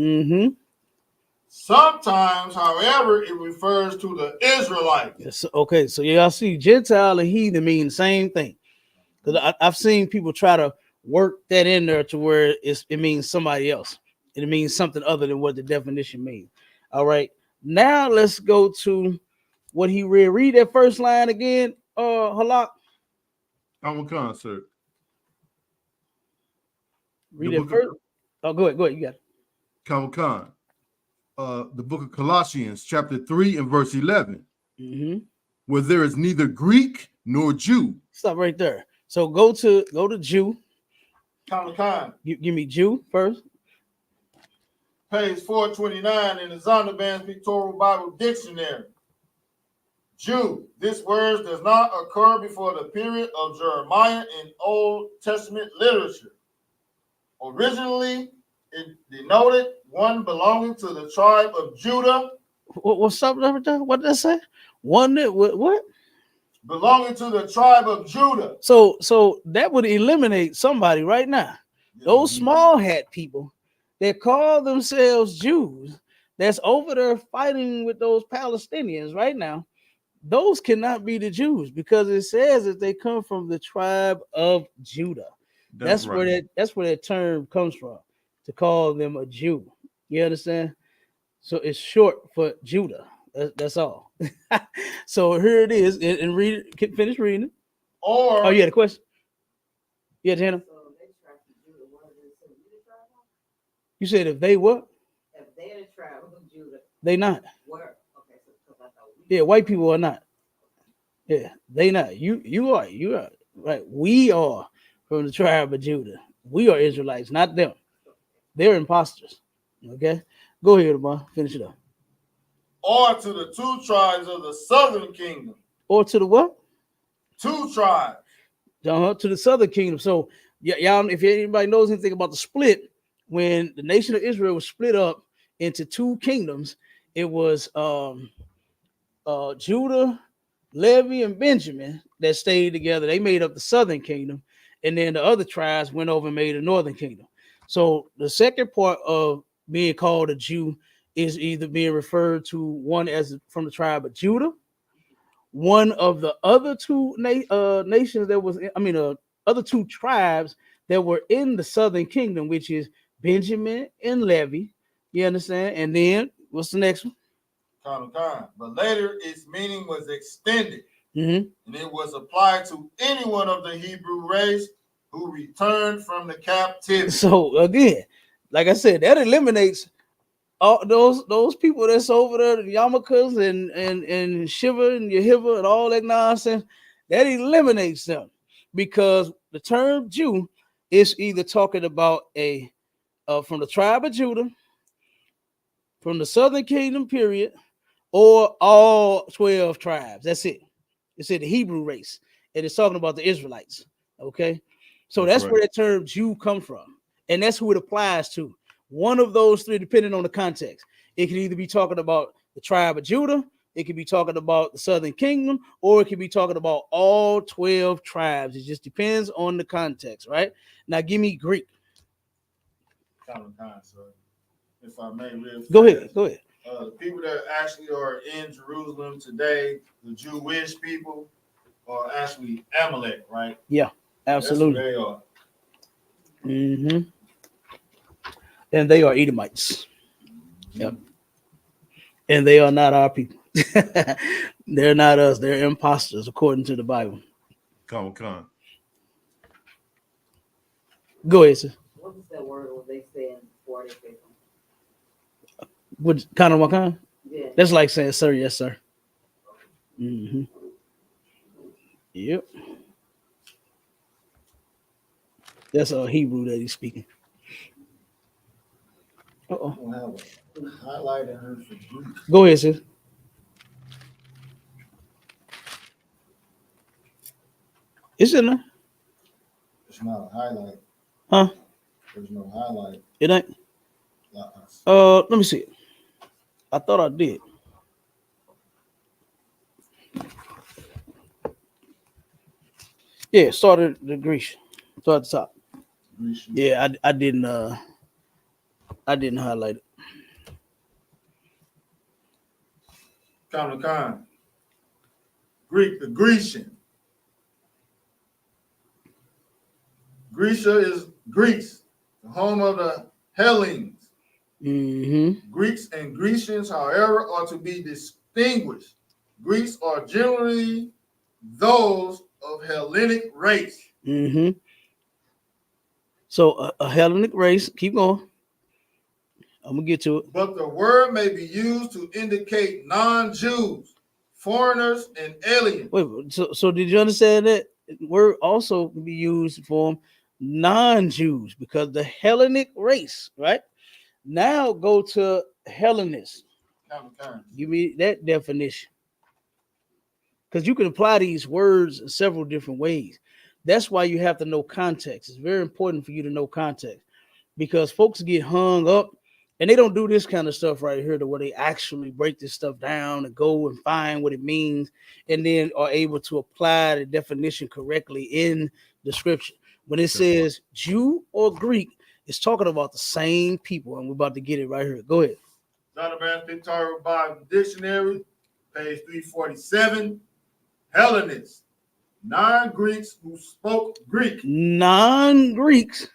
Sometimes, however, it refers to the Israelites. Yes, okay, so y'all see Gentile and heathen mean the same thing. Because I've seen people try to work that in there to where it means somebody else. It means something other than what the definition means. All right. Now let's go to what he read. Read that first line again, Halak. I'm a concert. Read it first. Oh, go ahead. You got it. Khan. The book of Colossians, chapter 3 and verse 11. Where there is neither Greek nor Jew. Stop right there. So go to Jew. Khan. Give me Jew first. Page 429 in the Zondervan Pictorial Bible Dictionary. Jew. This word does not occur before the period of Jeremiah in Old Testament literature. Originally, it denoted one belonging to the tribe of Judah. What's up? What did I say? One that what? Belonging to the tribe of Judah. So that would eliminate somebody right now. Those small hat people that call themselves Jews, that's over there fighting with those Palestinians right now. Those cannot be the Jews because it says that they come from the tribe of Judah. That's right. where that term comes from, to call them a Jew. You understand? So it's short for Judah. That's all. So here it is, and read it. Finish reading it. Or you had a question? Yeah, Hannah. You said if they what? If they're the tribe of Judah, they not. Where? Okay, so Yeah, white people are not. Yeah, they not. You are right. We are from the tribe of Judah. We are Israelites, not them. They're imposters. Okay, go ahead, Amar. Finish it up. Or to the two tribes of the southern kingdom. Or to the what? Two tribes. To the southern kingdom. So y'all, if anybody knows anything about the split, when the nation of Israel was split up into two kingdoms, it was Judah, Levi, and Benjamin that stayed together. They made up the southern kingdom, and then the other tribes went over and made a northern kingdom. So the second part of being called a Jew is either being referred to one as from the tribe of Judah, one of the other two nations that was, other two tribes that were in the southern kingdom, which is Benjamin and Levi. You understand? And then what's the next one? But later its meaning was extended, and it was applied to anyone of the Hebrew race who returned from the captivity. So again, like I said, that eliminates all those people that's over there, the yarmulkes and Shiva and Yehiva and all that nonsense. That eliminates them, because the term Jew is either talking about a from the tribe of Judah, from the southern kingdom period, or all 12 tribes. That's it. It's in the Hebrew race, and it's talking about the Israelites. Okay, so that's right, where that term Jew comes from, and that's who it applies to. One of those three, depending on the context. It can either be talking about the tribe of Judah, it could be talking about the southern kingdom, or it could be talking about all 12 tribes. It just depends on the context, right? Now, give me Greek. If I may, go ahead. The people that actually are in Jerusalem today, the Jewish people, are actually Amalek, right? Yeah, absolutely. That's who they are. Mm-hmm. And they are Edomites. Yep. And they are not our people. They're not us. They're imposters, according to the Bible. Come on. Go ahead, sir. What is that word what they say before they say something? What kind of what kind? Yeah. That's like saying, sir, yes, sir. Mm-hmm. Yep. That's a Hebrew that he's speaking. Uh-oh. Go ahead, sir. It's in there. It's not a highlight. Huh? There's no highlight. It ain't. Let me see it. I thought I did. Yeah, started the Grecian. Start at the top. Grecian. Yeah, I didn't highlight it. Greek, the Grecian. Grecia is Greece, the home of the Hellenes. Mm-hmm. Greeks and Grecians, however, are to be distinguished. Greeks are generally those of Hellenic race. Mm-hmm. So a Hellenic race, keep going. I'm gonna get to it. But the word may be used to indicate non-Jews, foreigners, and aliens. Wait, so did you understand that word also can be used for non-Jews, because the Hellenic race, right? Now go to Hellenist. Give me that definition, because you can apply these words in several different ways. That's why you have to know context. It's very important for you to know context. because folks get hung up and they don't do this kind of stuff right here to where they actually break this stuff down and go and find what it means and then are able to apply the definition correctly in the scripture. When it says Jew or Greek, it's talking about the same people, and we're about to get it right here. Go ahead. Zondervan Pictorial Bible Dictionary, page 347. Hellenists, non-Greeks who spoke Greek. Non-Greeks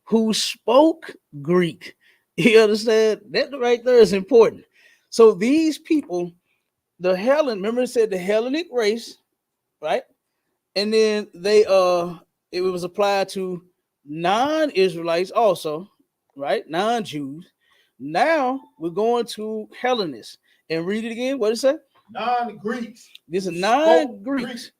who spoke Greek. You understand? That right there is important. So these people, remember it said the Hellenic race, right? And then it was applied to non-Israelites also, right? Non-Jews. Now we're going to Hellenists and read it again. What did it say? Non-Greeks. These are non-Greeks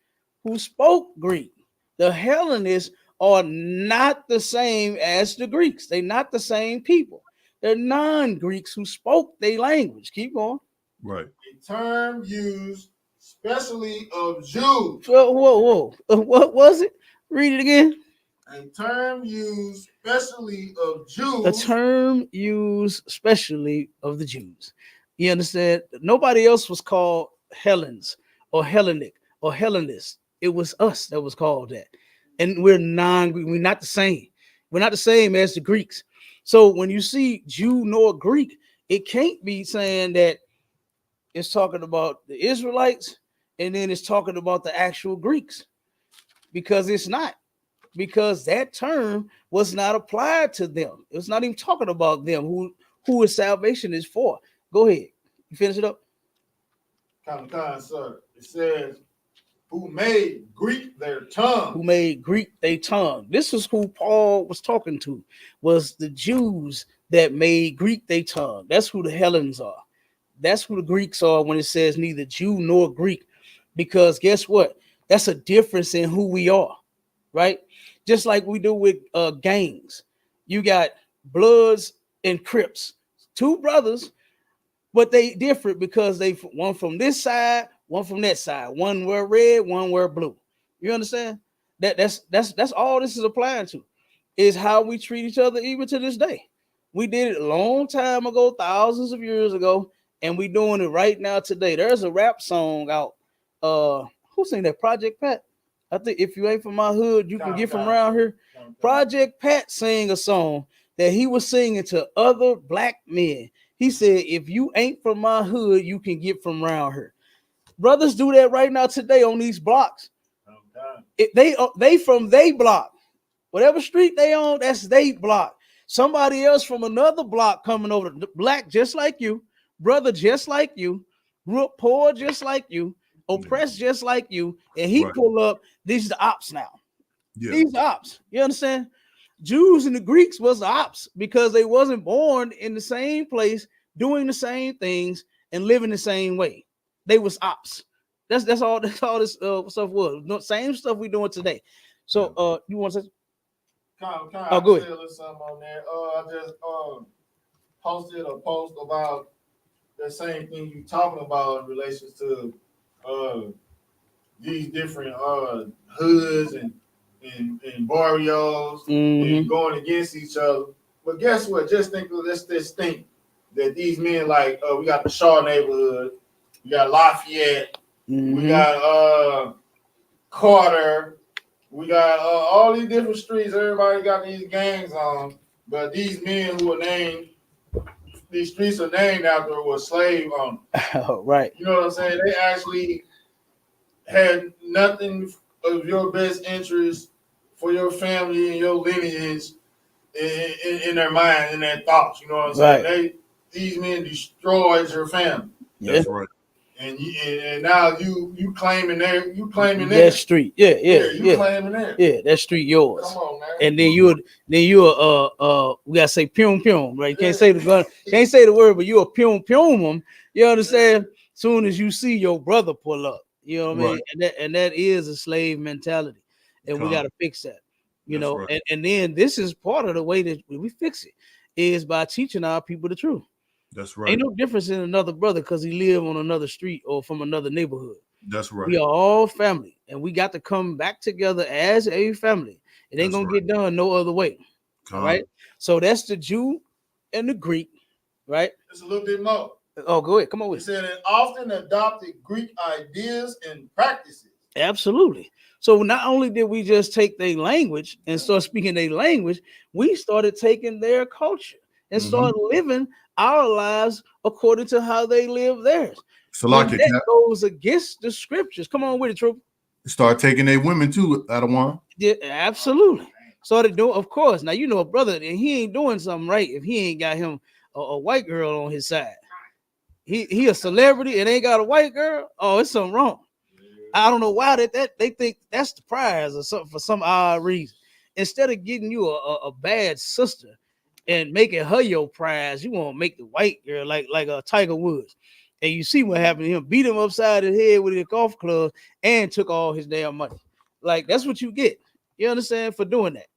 who spoke Greek. The Hellenists are not the same as the Greeks. They're not the same people. They're non-Greeks who spoke their language. Keep going. Right. A term used especially of Jews. Whoa. What was it? Read it again. A term used specially of Jews. A term used specially of the Jews. You understand? Nobody else was called Hellenes or Hellenic or Hellenist. It was us that was called that. And we're not the same. We're not the same as the Greeks. So when you see Jew nor Greek, it can't be saying that it's talking about the Israelites and then it's talking about the actual Greeks, because it's not. Because that term was not applied to them. It's not even talking about them, who his salvation is for. Go ahead. You finish it up? Kind, sir. It says, who made Greek their tongue. Who made Greek their tongue. This is who Paul was talking to, was the Jews that made Greek their tongue. That's who the Hellenes are. That's who the Greeks are when it says neither Jew nor Greek. Because guess what? That's a difference in who we are, right? Just like we do with gangs. You got Bloods and Crips, two brothers, but they different because they one from this side, one from that side. One wear red, one wear blue. You understand? That's all this is applying to, is how we treat each other even to this day. We did it a long time ago, thousands of years ago, and we doing it right now today. There's a rap song out. Who sang that? Project Pat. I think if you ain't from my hood, you can get from around here. Project Pat sang a song that he was singing to other black men. He said, if you ain't from my hood, you can get from around here. Brothers do that right now today on these blocks. They from they block. Whatever street they on, that's they block. Somebody else from another block coming over, black just like you, brother just like you, grew up poor just like you, oppressed just like you, and he pull up, these are the ops now. Yeah. These ops. You understand? Jews and the Greeks was the ops because they wasn't born in the same place, doing the same things and living the same way. They was ops. That's all this stuff was. Same stuff we doing today. So you want to say? Oh, go ahead. Something on there. I just posted a post about the same thing you talking about in relation to these different hoods and barrios and going against each other. But guess what? Let's just think that these men, like we got the Shaw neighborhood, we got Lafayette, we got Carter, we got all these different streets. Everybody got these gangs on, but these men who are named, these streets are named after were slave owners. Right. You know what I'm saying? They actually had nothing of your best interest for your family and your lineage in their mind, in their thoughts. You know what I'm saying? These men destroyed your family. That's right. And now you claiming that street. Yeah. Claiming that. Yeah, that street yours. Come on, man. And then you we gotta say pium, right? You can't say the gun, can't say the word, but you a pium them. You understand? Soon as you see your brother pull up, you know what I mean? And that is a slave mentality. And we gotta fix that. You know, and then this is part of the way that we fix it is by teaching our people the truth. That's right. Ain't no difference in another brother because he live on another street or from another neighborhood. That's right. We are all family, and we got to come back together as a family. It ain't gonna get done no other way. All right. So that's the Jew and the Greek, right? It's a little bit more. Oh, go ahead. Come on with it. Said it often adopted Greek ideas and practices. Absolutely. So not only did we just take their language and start speaking their language, we started taking their culture and started living our lives according to how they live theirs. So and that goes against the scriptures. Come on with it, Troop. Start taking their women too, Adawan. Yeah, absolutely. Started doing, of course. Now you know a brother, and he ain't doing something right if he ain't got him a white girl on his side. He a celebrity and ain't got a white girl. Oh, it's something wrong. I don't know why that they think that's the prize or something for some odd reason. Instead of getting you a bad sister and making her your prize, you want to make the white girl like a Tiger Woods. And you see what happened to him, beat him upside his head with a golf club and took all his damn money. Like that's what you get. You understand, for doing that.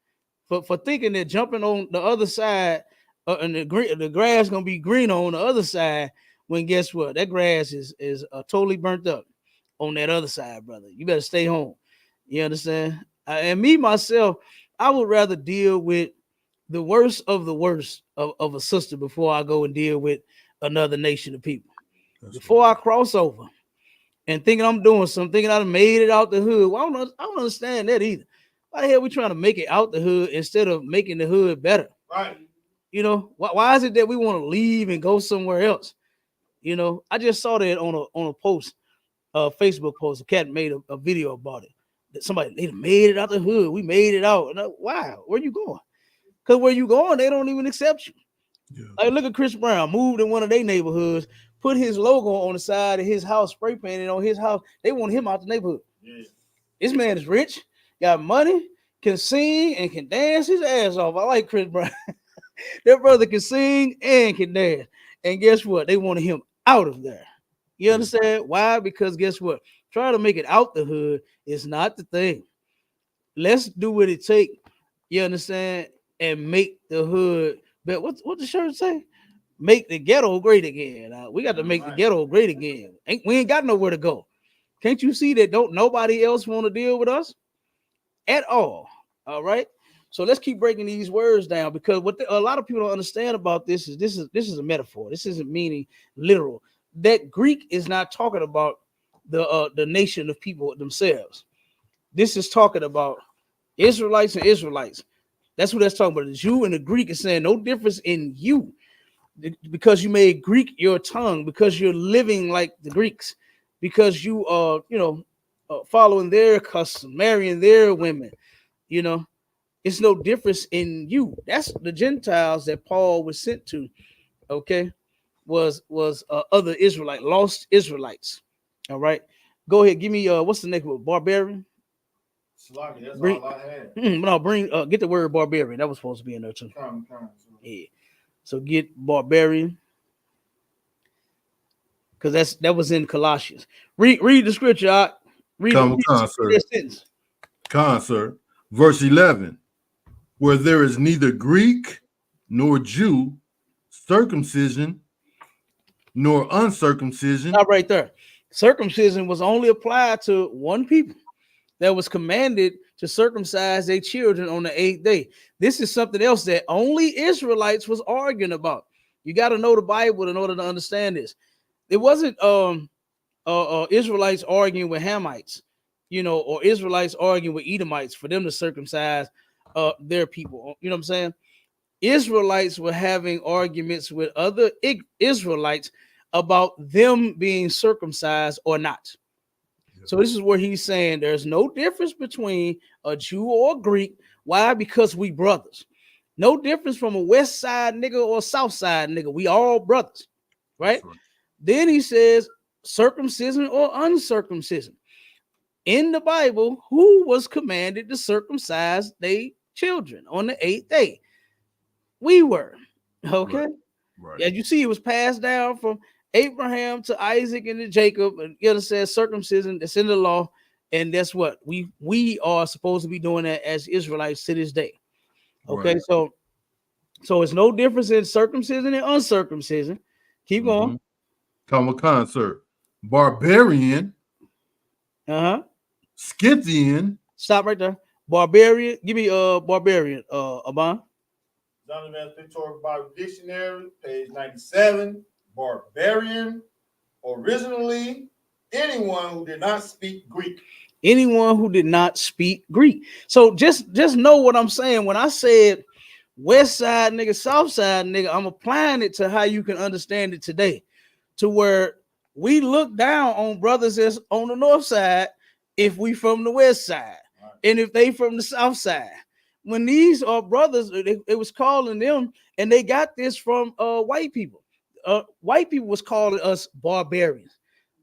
For thinking that jumping on the other side and the grass gonna be green on the other side, when guess what? That grass is totally burnt up on that other side, brother. You better stay home. You understand? And me myself, I would rather deal with the worst of the worst of a sister before I go and deal with another nation of people. Before I cross over and thinking I'm doing something, thinking I made it out the hood. Well, I don't understand that either. Why the hell we trying to make it out the hood instead of making the hood better? Right. You know, why is it that we want to leave and go somewhere else? You know, I just saw that on a post, Facebook post. A cat made a video about it. That somebody, they made it out the hood. We made it out. And wow, where you going? Because where you going, they don't even accept you. Yeah. Like, look at Chris Brown, moved in one of their neighborhoods, put his logo on the side of his house, spray painted on his house. They want him out the neighborhood. Yeah. This man is rich, got money, can sing, and can dance his ass off. I like Chris Brown. That brother can sing and can dance. And guess what? They wanted him out of there. You understand why? Because guess what? Trying to make it out the hood is not the thing. Let's do what it takes. You understand? And make the hood. But what the shirt say? Make the ghetto great again. We got to make the ghetto great again. We ain't got nowhere to go. Can't you see that? Don't nobody else want to deal with us at all? All right. So let's keep breaking these words down, because what a lot of people don't understand about this is a metaphor. This isn't meaning literal. That Greek is not talking about the nation of people themselves. This is talking about Israelites and Israelites. That's what that's talking about. The Jew and the Greek is saying no difference in you, because you made Greek your tongue, because you're living like the Greeks, because you are, following their custom, marrying their women. You know, it's no difference in you. That's the Gentiles that Paul was sent to. Okay, was other Israelite, lost Israelites. All right, go ahead. Give me what's the next word? Barbarian. That's bring, all I had. No, get the word barbarian. That was supposed to be in there too. Yeah. So get barbarian, because that was in Colossians. Read the scripture. Read that sentence. Sir. Verse 11. Where there is neither Greek nor Jew, circumcision nor uncircumcision. Not right there. Circumcision was only applied to one people that was commanded to circumcise their children on the 8th day. This is something else that only Israelites was arguing about. You got to know the Bible in order to understand this. It wasn't Israelites arguing with Hamites, or Israelites arguing with Edomites for them to circumcise their people. You know what I'm saying? Israelites were having arguments with other Israelites about them being circumcised or not. So this is where he's saying there's no difference between a Jew or a Greek. Why? Because we brothers. No difference from a West Side nigga or a South Side nigga. We all brothers, right? Then he says circumcision or uncircumcision. In the Bible, who was commanded to circumcise their children on the 8th day? We were. Okay. Right. As you see, it was passed down from Abraham to Isaac and to Jacob. And you understand, circumcision, that's in the law. And that's what we are supposed to be doing that as Israelites to this day. Okay, right. So it's no difference in circumcision and uncircumcision. Keep going. Come, sir. Barbarian. Scythian. Stop right there. Barbarian. Give me barbarian, Aban. John Advanced Pictorial Bible Dictionary, page 97. Barbarian, originally anyone who did not speak Greek. Anyone who did not speak Greek. So just know what I'm saying. When I said West Side nigga, South Side nigga, I'm applying it to how you can understand it today, to where we look down on brothers that's on the North Side if we from the West Side, right, and if they from the South Side. When these are brothers, it was calling them, and they got this from white people. White people was calling us barbarians.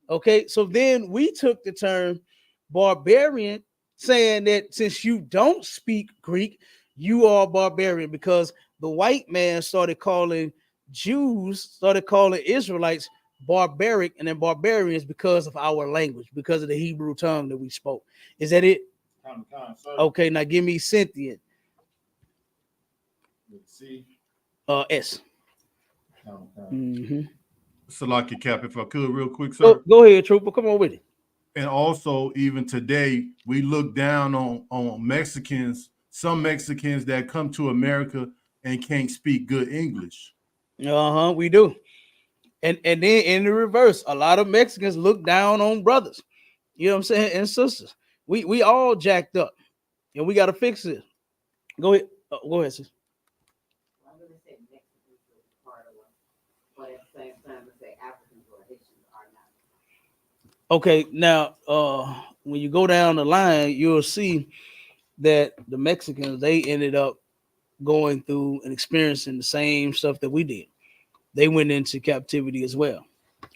Okay, so then we took the term barbarian, saying that since you don't speak Greek, you are barbarian, because the white man started calling Jews, started calling Israelites barbaric and then barbarians because of our language, because of the Hebrew tongue that we spoke. Is that it? Okay, now give me Cynthia. C. S. Salaki Cap, if I could, real quick, sir. Go ahead, Trooper. Come on with it. And also, even today, we look down on Mexicans, some Mexicans that come to America and can't speak good English. We do. And then in the reverse, a lot of Mexicans look down on brothers, you know what I'm saying, and sisters. We all jacked up, and we got to fix it. Go ahead. Go ahead, sis. I'm going to say Mexicans are part of us, but at the same time, I say Africans or Haitians are not. Okay, now when you go down the line, you'll see that the Mexicans, they ended up going through and experiencing the same stuff that we did. They went into captivity as well,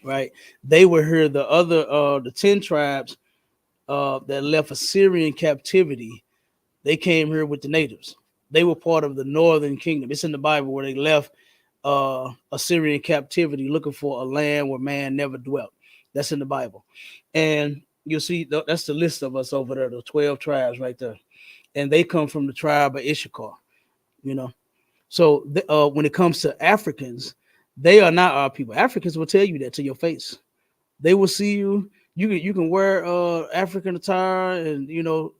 right? They were here. The other, the 10 tribes that left Assyrian captivity, they came here with the natives. They were part of the northern kingdom. It's in the Bible where they left Assyrian captivity looking for a land where man never dwelt. That's in the Bible. And you'll see that's the list of us over there, the 12 tribes right there. And they come from the tribe of Issachar, you know. So when it comes to Africans, they are not our people. Africans will tell you that to your face. They will see you. You can wear African attire and, you know,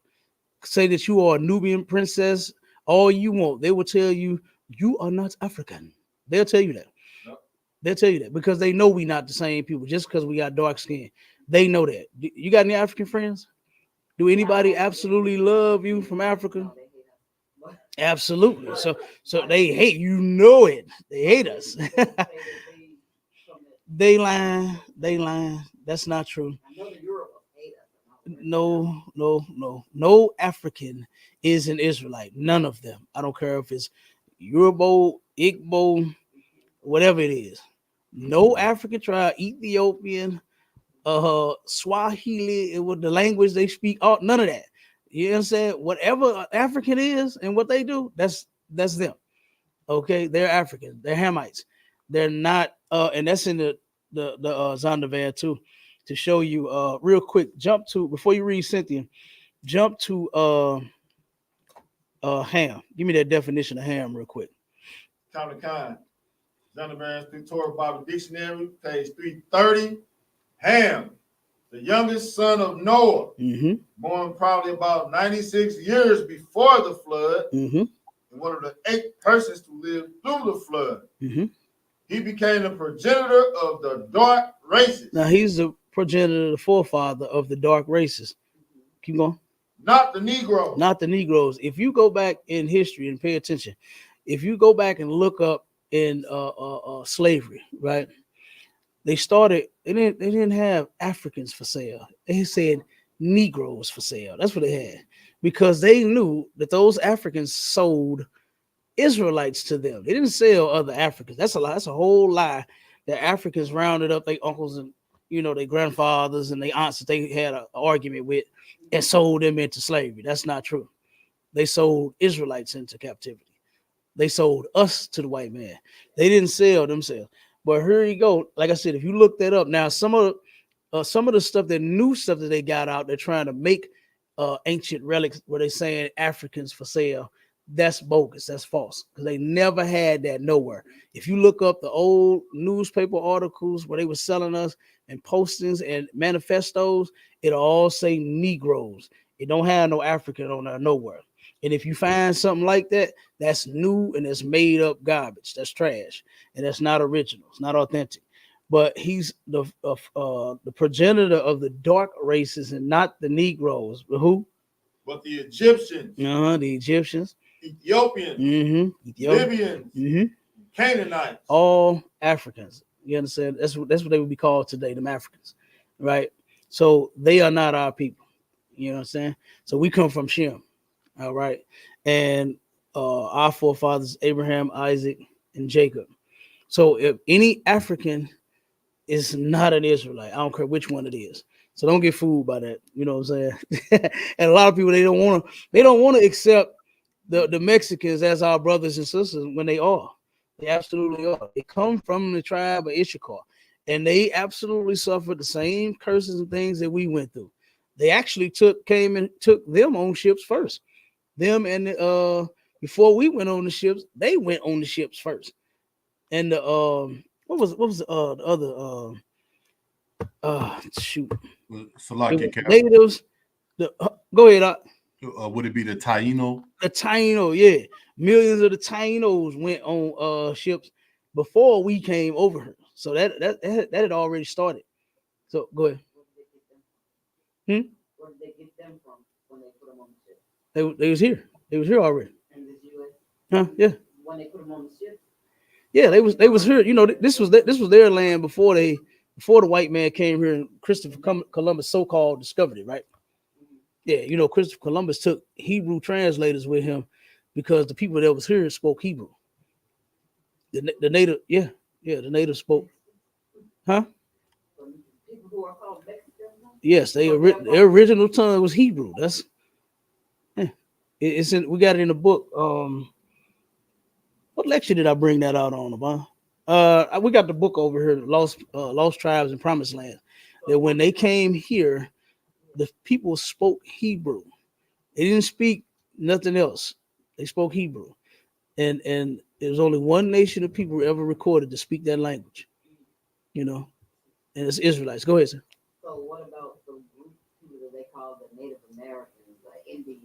say that you are a Nubian princess all you want. They will tell you you are not African. They'll tell you that. Yep. They'll tell you that because they know we not the same people just because we got dark skin. They know that. You got any African friends? Do anybody absolutely love you from Africa? Absolutely. So they hate, you know it. They hate us. They lying. They lying. That's not true. No African is an Israelite. None of them. I don't care if it's Yoruba, Igbo, whatever it is. No African tribe, Ethiopian, Swahili, with the language they speak, none of that. You know what I'm saying? Whatever African is and what they do, that's them. Okay, they're Africans. They're Hamites. They're not. And that's in the Zondervan too, to show you. Real quick, jump to before you read Cynthia. Jump to Ham. Give me that definition of Ham real quick. Counter Khan, Zondervan's Pictorial Bible Dictionary, page 330. Ham, the youngest son of Noah, born probably about 96 years before the flood, and one of the 8 persons to live through the flood. He became the progenitor of the dark races. Now he's the progenitor, the forefather of the dark races. Keep going. Not the Negroes. Not the Negroes. If you go back in history and pay attention, if you go back and look up in slavery, right? They didn't have Africans for sale. They said Negroes for sale. That's what they had, because they knew that those Africans sold Israelites to them. They didn't sell other Africans. That's a lie. That's a whole lie. That Africans rounded up their uncles and, you know, their grandfathers and their aunts that they had an argument with and sold them into slavery. That's not true. They sold Israelites into captivity. They sold us to the white man. They didn't sell themselves. But here you go. Like I said, if you look that up now, some of the stuff, the new stuff that they got out, they're trying to make ancient relics where they're saying Africans for sale. That's bogus. That's false, because they never had that nowhere. If you look up the old newspaper articles where they were selling us and postings and manifestos, it'll all say Negroes. It don't have no African on there nowhere. And if you find something like that, that's new and it's made up garbage. That's trash, and that's not original. It's not authentic. But he's the progenitor of the dark races and not the Negroes. But who? But the Egyptians. The Egyptians. Ethiopians. Libyans. Canaanites. All Africans. You understand? That's what they would be called today, them Africans, right? So they are not our people. You know what I'm saying? So we come from Shem, all right? And our forefathers, Abraham, Isaac, and Jacob. So if any African is not an Israelite, I don't care which one it is. So don't get fooled by that. You know what I'm saying? And a lot of people, they don't want to accept the Mexicans as our brothers and sisters when they are. They absolutely are. They come from the tribe of Issachar, and they absolutely suffered the same curses and things that we went through. They actually came and took them on ships first. Them and before we went on the ships, they went on the ships first. And the what was the other shoot? Natives. Go ahead. Would it be the Taino? The Taino, yeah. Millions of the Tainos went on ships before we came over here. So that had already started. So go ahead. Where did they get them from when they put them on the ship? They was here. They was here already. In the US? Huh? Yeah. When they put them on the ship? Yeah, they was here. You know, this was their land before the white man came here and Christopher Columbus so-called discovered it, right? Yeah, you know, Christopher Columbus took Hebrew translators with him because the people that was here spoke Hebrew. The native, the native spoke, huh? People who are called Mexicans? Yes, their original tongue was Hebrew. That's it's in. We got it in the book. What lecture did I bring that out on, Abon? We got the book over here, Lost Tribes and Promised Land. That when they came here, the people spoke Hebrew. They didn't speak nothing else. They spoke Hebrew. And there was only one nation of people ever recorded to speak that language. You know, and it's Israelites. Go ahead, sir. So what about the group of people that they call the Native Americans, like Indians?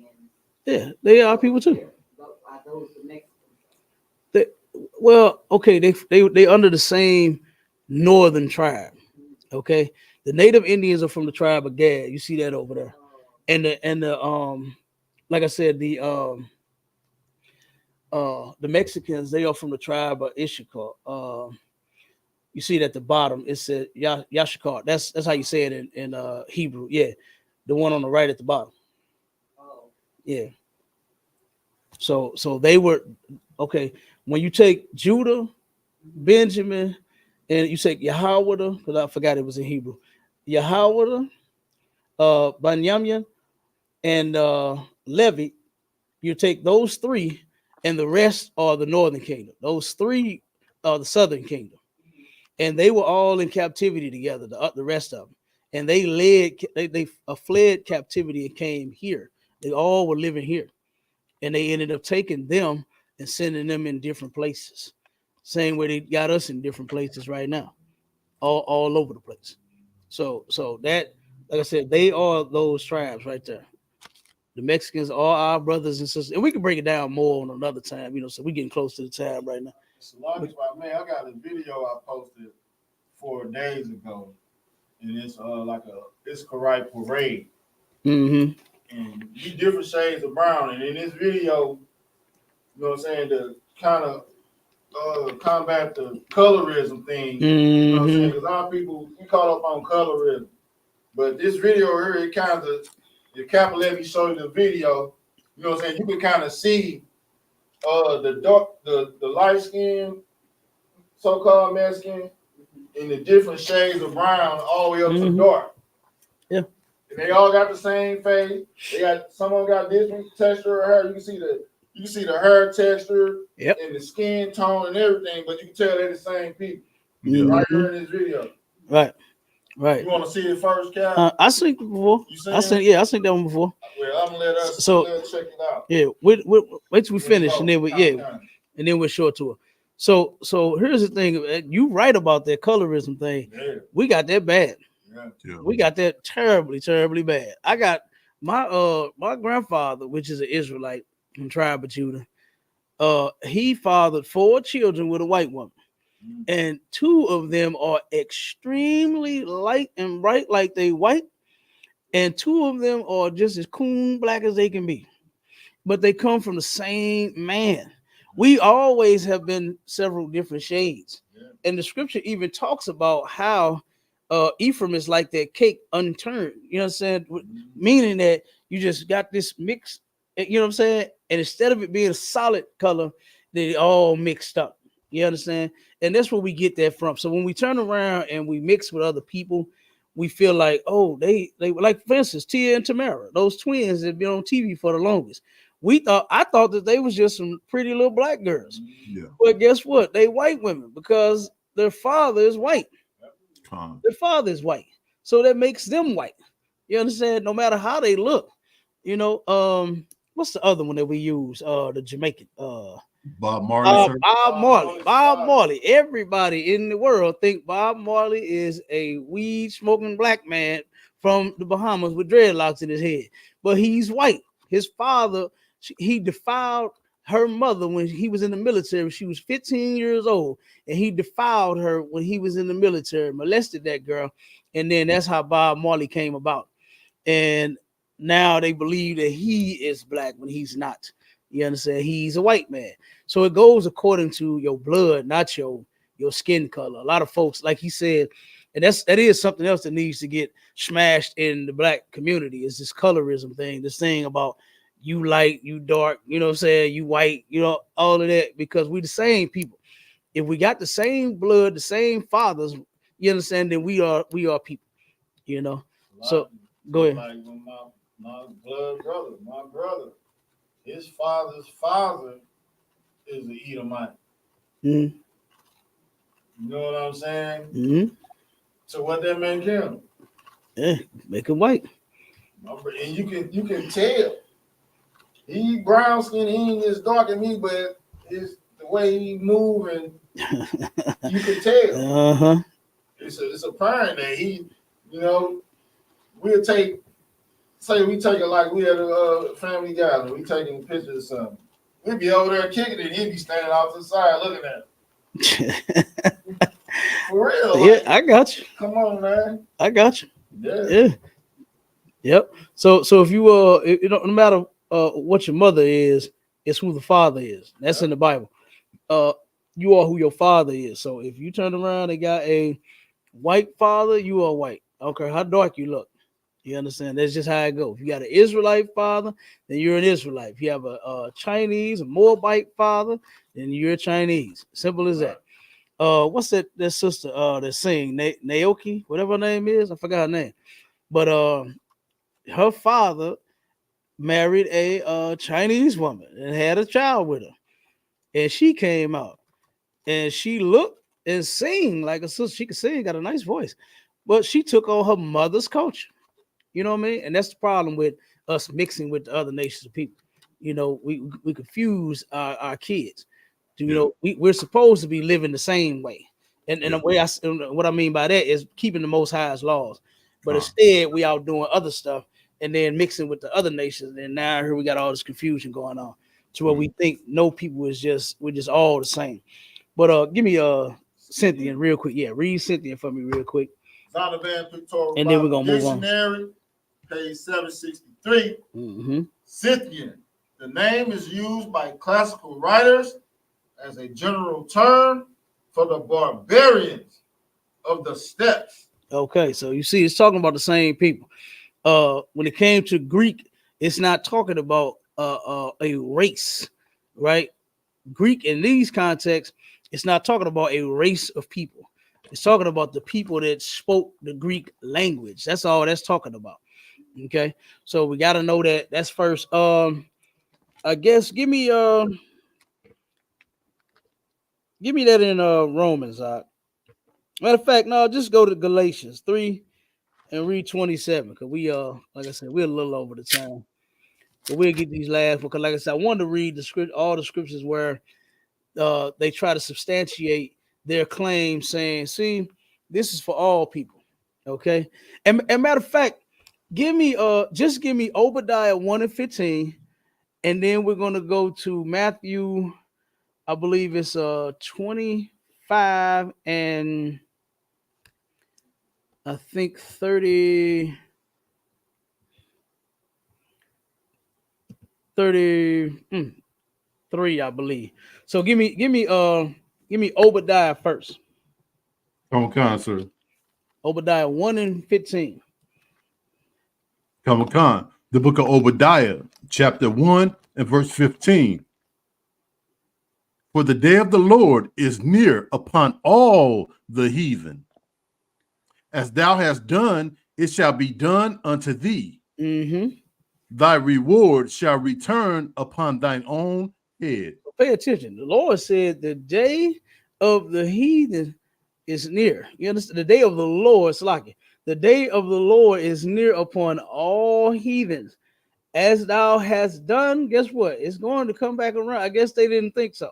Yeah, they are people too. Are those the Mexicans? Well, okay, they under the same northern tribe. Okay, the Native Indians are from the tribe of Gad. You see that over there, and the like I said, the Mexicans, they are from the tribe of Issachar. You see it at the bottom. It said Yashikar. That's how you say it in Hebrew. Yeah, the one on the right at the bottom. Yeah. So they were okay. When you take Judah, Benjamin, and you take Yahweh, because I forgot it was in Hebrew, Yahweh, Benjamin, and Levi, you take those three, and the rest are the northern kingdom. Those three are the southern kingdom, and they were all in captivity together. The rest of them, and they fled captivity and came here. They all were living here, and they ended up taking them and sending them in different places. Same way they got us in different places right now, all over the place. So that, like I said, they are those tribes right there. The Mexicans are our brothers and sisters, and we can break it down more on another time. You know, so we're getting close to the time right now. Man, I got a video I posted 4 days ago, and it's like a Iscarite parade. Mm-hmm. And you different shades of brown, and in this video, you know what I'm saying, to kind of combat the colorism thing. You know what I'm saying? Because a lot of people, we caught up on colorism. But this video here, it kind of, if Kappa let me show you the video, you know what I'm saying, you can kind of see the light skin, so-called Mexican, in the different shades of brown all the way up to dark. Yeah. And they all got the same face. Some of them got different texture of hair. You can see the hair texture and the skin tone and everything, but you can tell they're the same people. Right here in this video. Right. You want to see it first, Cap? I seen it before. I seen that one before. Well, I'm gonna let us check it out. Yeah, wait till we finish, and then and then we'll show it to her. So here's the thing. You right about that colorism thing. Yeah. We got that bad. Yeah. We got that terribly, terribly bad. I got my grandfather, which is an Israelite from tribe of Judah. He fathered 4 children with a white woman, and 2 of them are extremely light and bright, like they white, and 2 of them are just as coon black as they can be. But they come from the same man. We always have been several different shades, and the scripture even talks about how Ephraim is like that cake unturned. You know what I'm saying? Meaning that you just got this mix. You know what I'm saying? And instead of it being a solid color, they all mixed up. You understand? And that's where we get that from. So when we turn around and we mix with other people, we feel like, oh, they like, for instance, Tia and Tamara, those twins that have been on TV for the longest. I thought that they was just some pretty little black girls. Yeah. But guess what? They white women because their father is white. Their father is white. So that makes them white. You understand? No matter how they look. You know, what's the other one that we use? The Jamaican. Bob Marley. Bob Marley. Everybody in the world think Bob Marley is a weed smoking black man from the Bahamas with dreadlocks in his head. But he's white. His father, he defiled her mother when he was in the military. She was 15 years old, and he defiled her when he was in the military, molested that girl, and then that's how Bob Marley came about. And now they believe that he is black when he's not. You understand? He's a white man. So it goes according to your blood, not your skin color. A lot of folks, like he said, and that is something else that needs to get smashed in the black community, is this colorism thing, this thing about you light, you dark, you know what I'm saying, you white, you know, all of that, because we the same people. If we got the same blood, the same fathers, you understand, then we are people, you know. So go ahead. Like when my blood brother, my brother, his father's father is an Edomite. Mm-hmm. You know what I'm saying? Mm-hmm. So what that make him? Yeah, make him white. And you can tell. He brown skin, he ain't as dark as me, but it's the way he move, and you can tell. Uh-huh. It's apparent that he, you know, we'll take, say we take it like we had a family gathering, we taking pictures or something. We'd be over there kicking it, he'd be standing off to the side looking at it. For real. Yeah, like, I got you. Come on, man. I got you. Yeah. Yep. So if you no matter what your mother is, it's who the father is. That's in the Bible. You are who your father is. So if you turn around and got a white father, you are white. I don't care how dark you look. You understand? That's just how it goes. If you got an Israelite father, then you're an Israelite. If you have a Chinese, a Moabite father, then you're Chinese. Simple as that. What's that sister that sing Naoki, whatever her name is? I forgot her name. But her father married a Chinese woman and had a child with her. And she came out and she looked and sang like a sister. She could sing, got a nice voice, but she took on her mother's culture. You know what I mean? And that's the problem with us mixing with the other nations of people. You know, we confuse our kids. You know, we're supposed to be living the same way. And the way what I mean by that is keeping the Most High's laws. But instead, we out doing other stuff and then mixing with the other nations. And now here we got all this confusion going on to where we think no people we're just all the same. But give me Cynthia real quick. Yeah, read Cynthia for me real quick. Zondervan Pictorial and then we're gonna move on. Dictionary, page 763. Mm-hmm. Scythian. The name is used by classical writers as a general term for the barbarians of the steppes. Okay, so you see, it's talking about the same people. When it came to Greek, it's not talking about a race, right? Greek in these contexts, it's not talking about a race of people. It's talking about the people that spoke the Greek language. That's all that's talking about. Okay, so we got to know that. That's first. I guess give me that in Romans. Matter of fact, no, just go to Galatians 3 and read 27, because we like I said, we're a little over the time, but we'll get these last, because like I said, I wanted to read all the scriptures where they try to substantiate their claim, saying, see, this is for all people. Okay, and matter of fact, just give me Obadiah 1 and 15 And then we're going to go to Matthew, I believe it's 25 and I think 33, I believe. So give me Obadiah first. Come on, sir. Obadiah 1 and 15. Come on. The book of Obadiah, chapter 1 and verse 15. For the day of the Lord is near upon all the heathen. As thou hast done, it shall be done unto thee. Mm-hmm. Thy reward shall return upon thine own head. Pay attention. The Lord said the day of the heathen is near. You understand? The day of the Lord, it's like it. The day of the Lord is near upon all heathens. As thou hast done, guess what? It's going to come back around. I guess they didn't think so.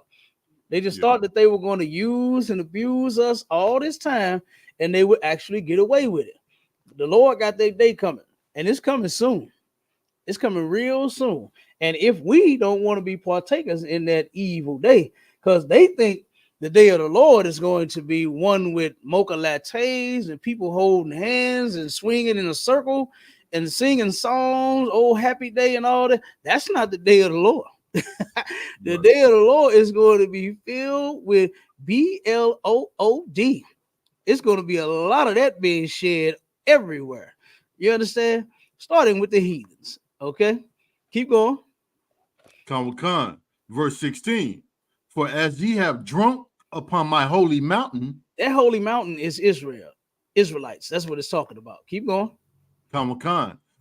They just thought that they were going to use and abuse us all this time, and they would actually get away with it. The Lord got their day coming, and it's coming soon. It's coming real soon. And if we don't want to be partakers in that evil day, because they think the day of the Lord is going to be one with mocha lattes and people holding hands and swinging in a circle and singing songs, oh, happy day and all that. That's not the day of the Lord. The day of the Lord is going to be filled with blood. It's going to be a lot of that being shed everywhere. You understand? Starting with the heathens. Okay, keep going. Come, verse 16. For as ye have drunk upon my holy mountain. That holy mountain is Israel. Israelites. That's what it's talking about. Keep going. Come,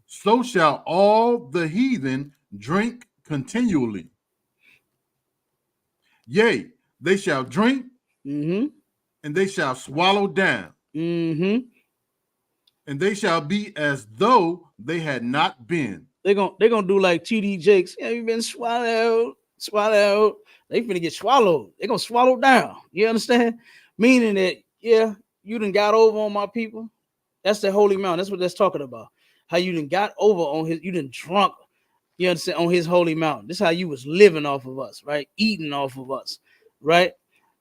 so shall all the heathen drink continually. Yea, they shall drink, and they shall swallow down. And they shall be as though they had not been. They're gonna do like TD Jakes. Yeah, you've been swallowed. They finna get swallowed. They're gonna swallow down. You understand? Meaning that, yeah, you done got over on my people. That's the holy mountain. That's what that's talking about. How you done got over on his, you done drunk, you understand, on his holy mountain. This is how you was living off of us, right? Eating off of us, right?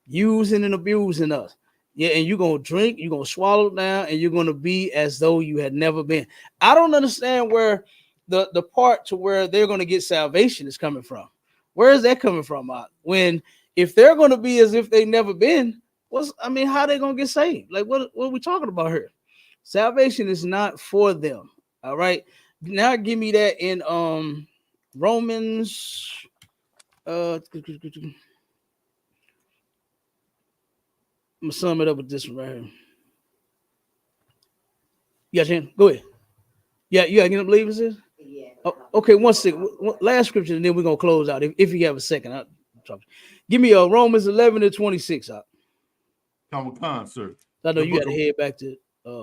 Using and abusing us. Yeah, and you're gonna drink, you're gonna swallow down, and you're gonna be as though you had never been. I don't understand where the part to where they're gonna get salvation is coming from. Where is that coming from? When if they're gonna be as if they never been, how they gonna get saved? Like what are we talking about here? Salvation is not for them. All right. Now give me that in Romans. I'm gonna sum it up with this one right here. Yeah, Jan, go ahead. Yeah, you gotta believe this? Yeah. Oh, okay, one second. Last scripture, and then we're gonna close out. If you have a second, give me Romans 11:26 out. Come, sir. I know you gotta head back to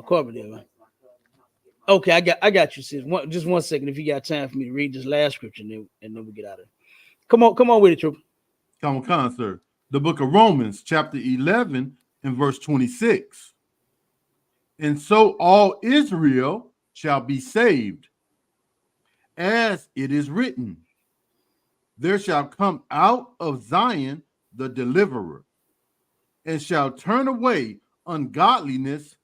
Corbin there, man. Okay, I got you, sis. Just one second, if you got time for me to read this last scripture, and then we get out of it. Come on with it, Trooper. Come, sir. The book of Romans, chapter 11 and verse 26. And so all Israel shall be saved, as it is written, there shall come out of Zion the deliverer, and shall turn away ungodliness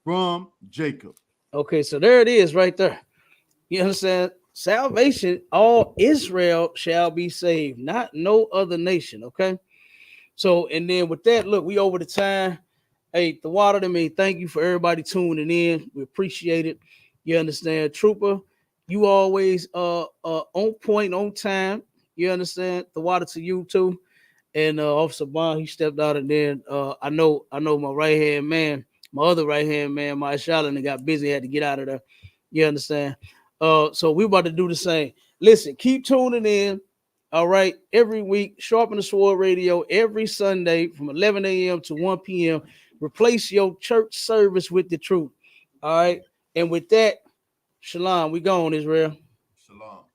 from Jacob. Okay, so there it is right there. You understand? Salvation, all Israel shall be saved, not no other nation. Okay. So, and then with that, look, we over the time. Hey, the water to me, thank you for everybody tuning in. We appreciate it. You understand, Trooper? You always on point, on time. You understand? The water to you too. And Officer Bond, he stepped out, and then I know my right hand man, my other right hand man, my Charlotte, got busy, had to get out of there. You understand? So we about to do the same. Listen, keep tuning in. All right, every week, Sharpen the Sword Radio, every Sunday from 11 a.m. to 1 p.m. Replace your church service with the truth. All right, and with that, shalom. We gone, Israel. Shalom.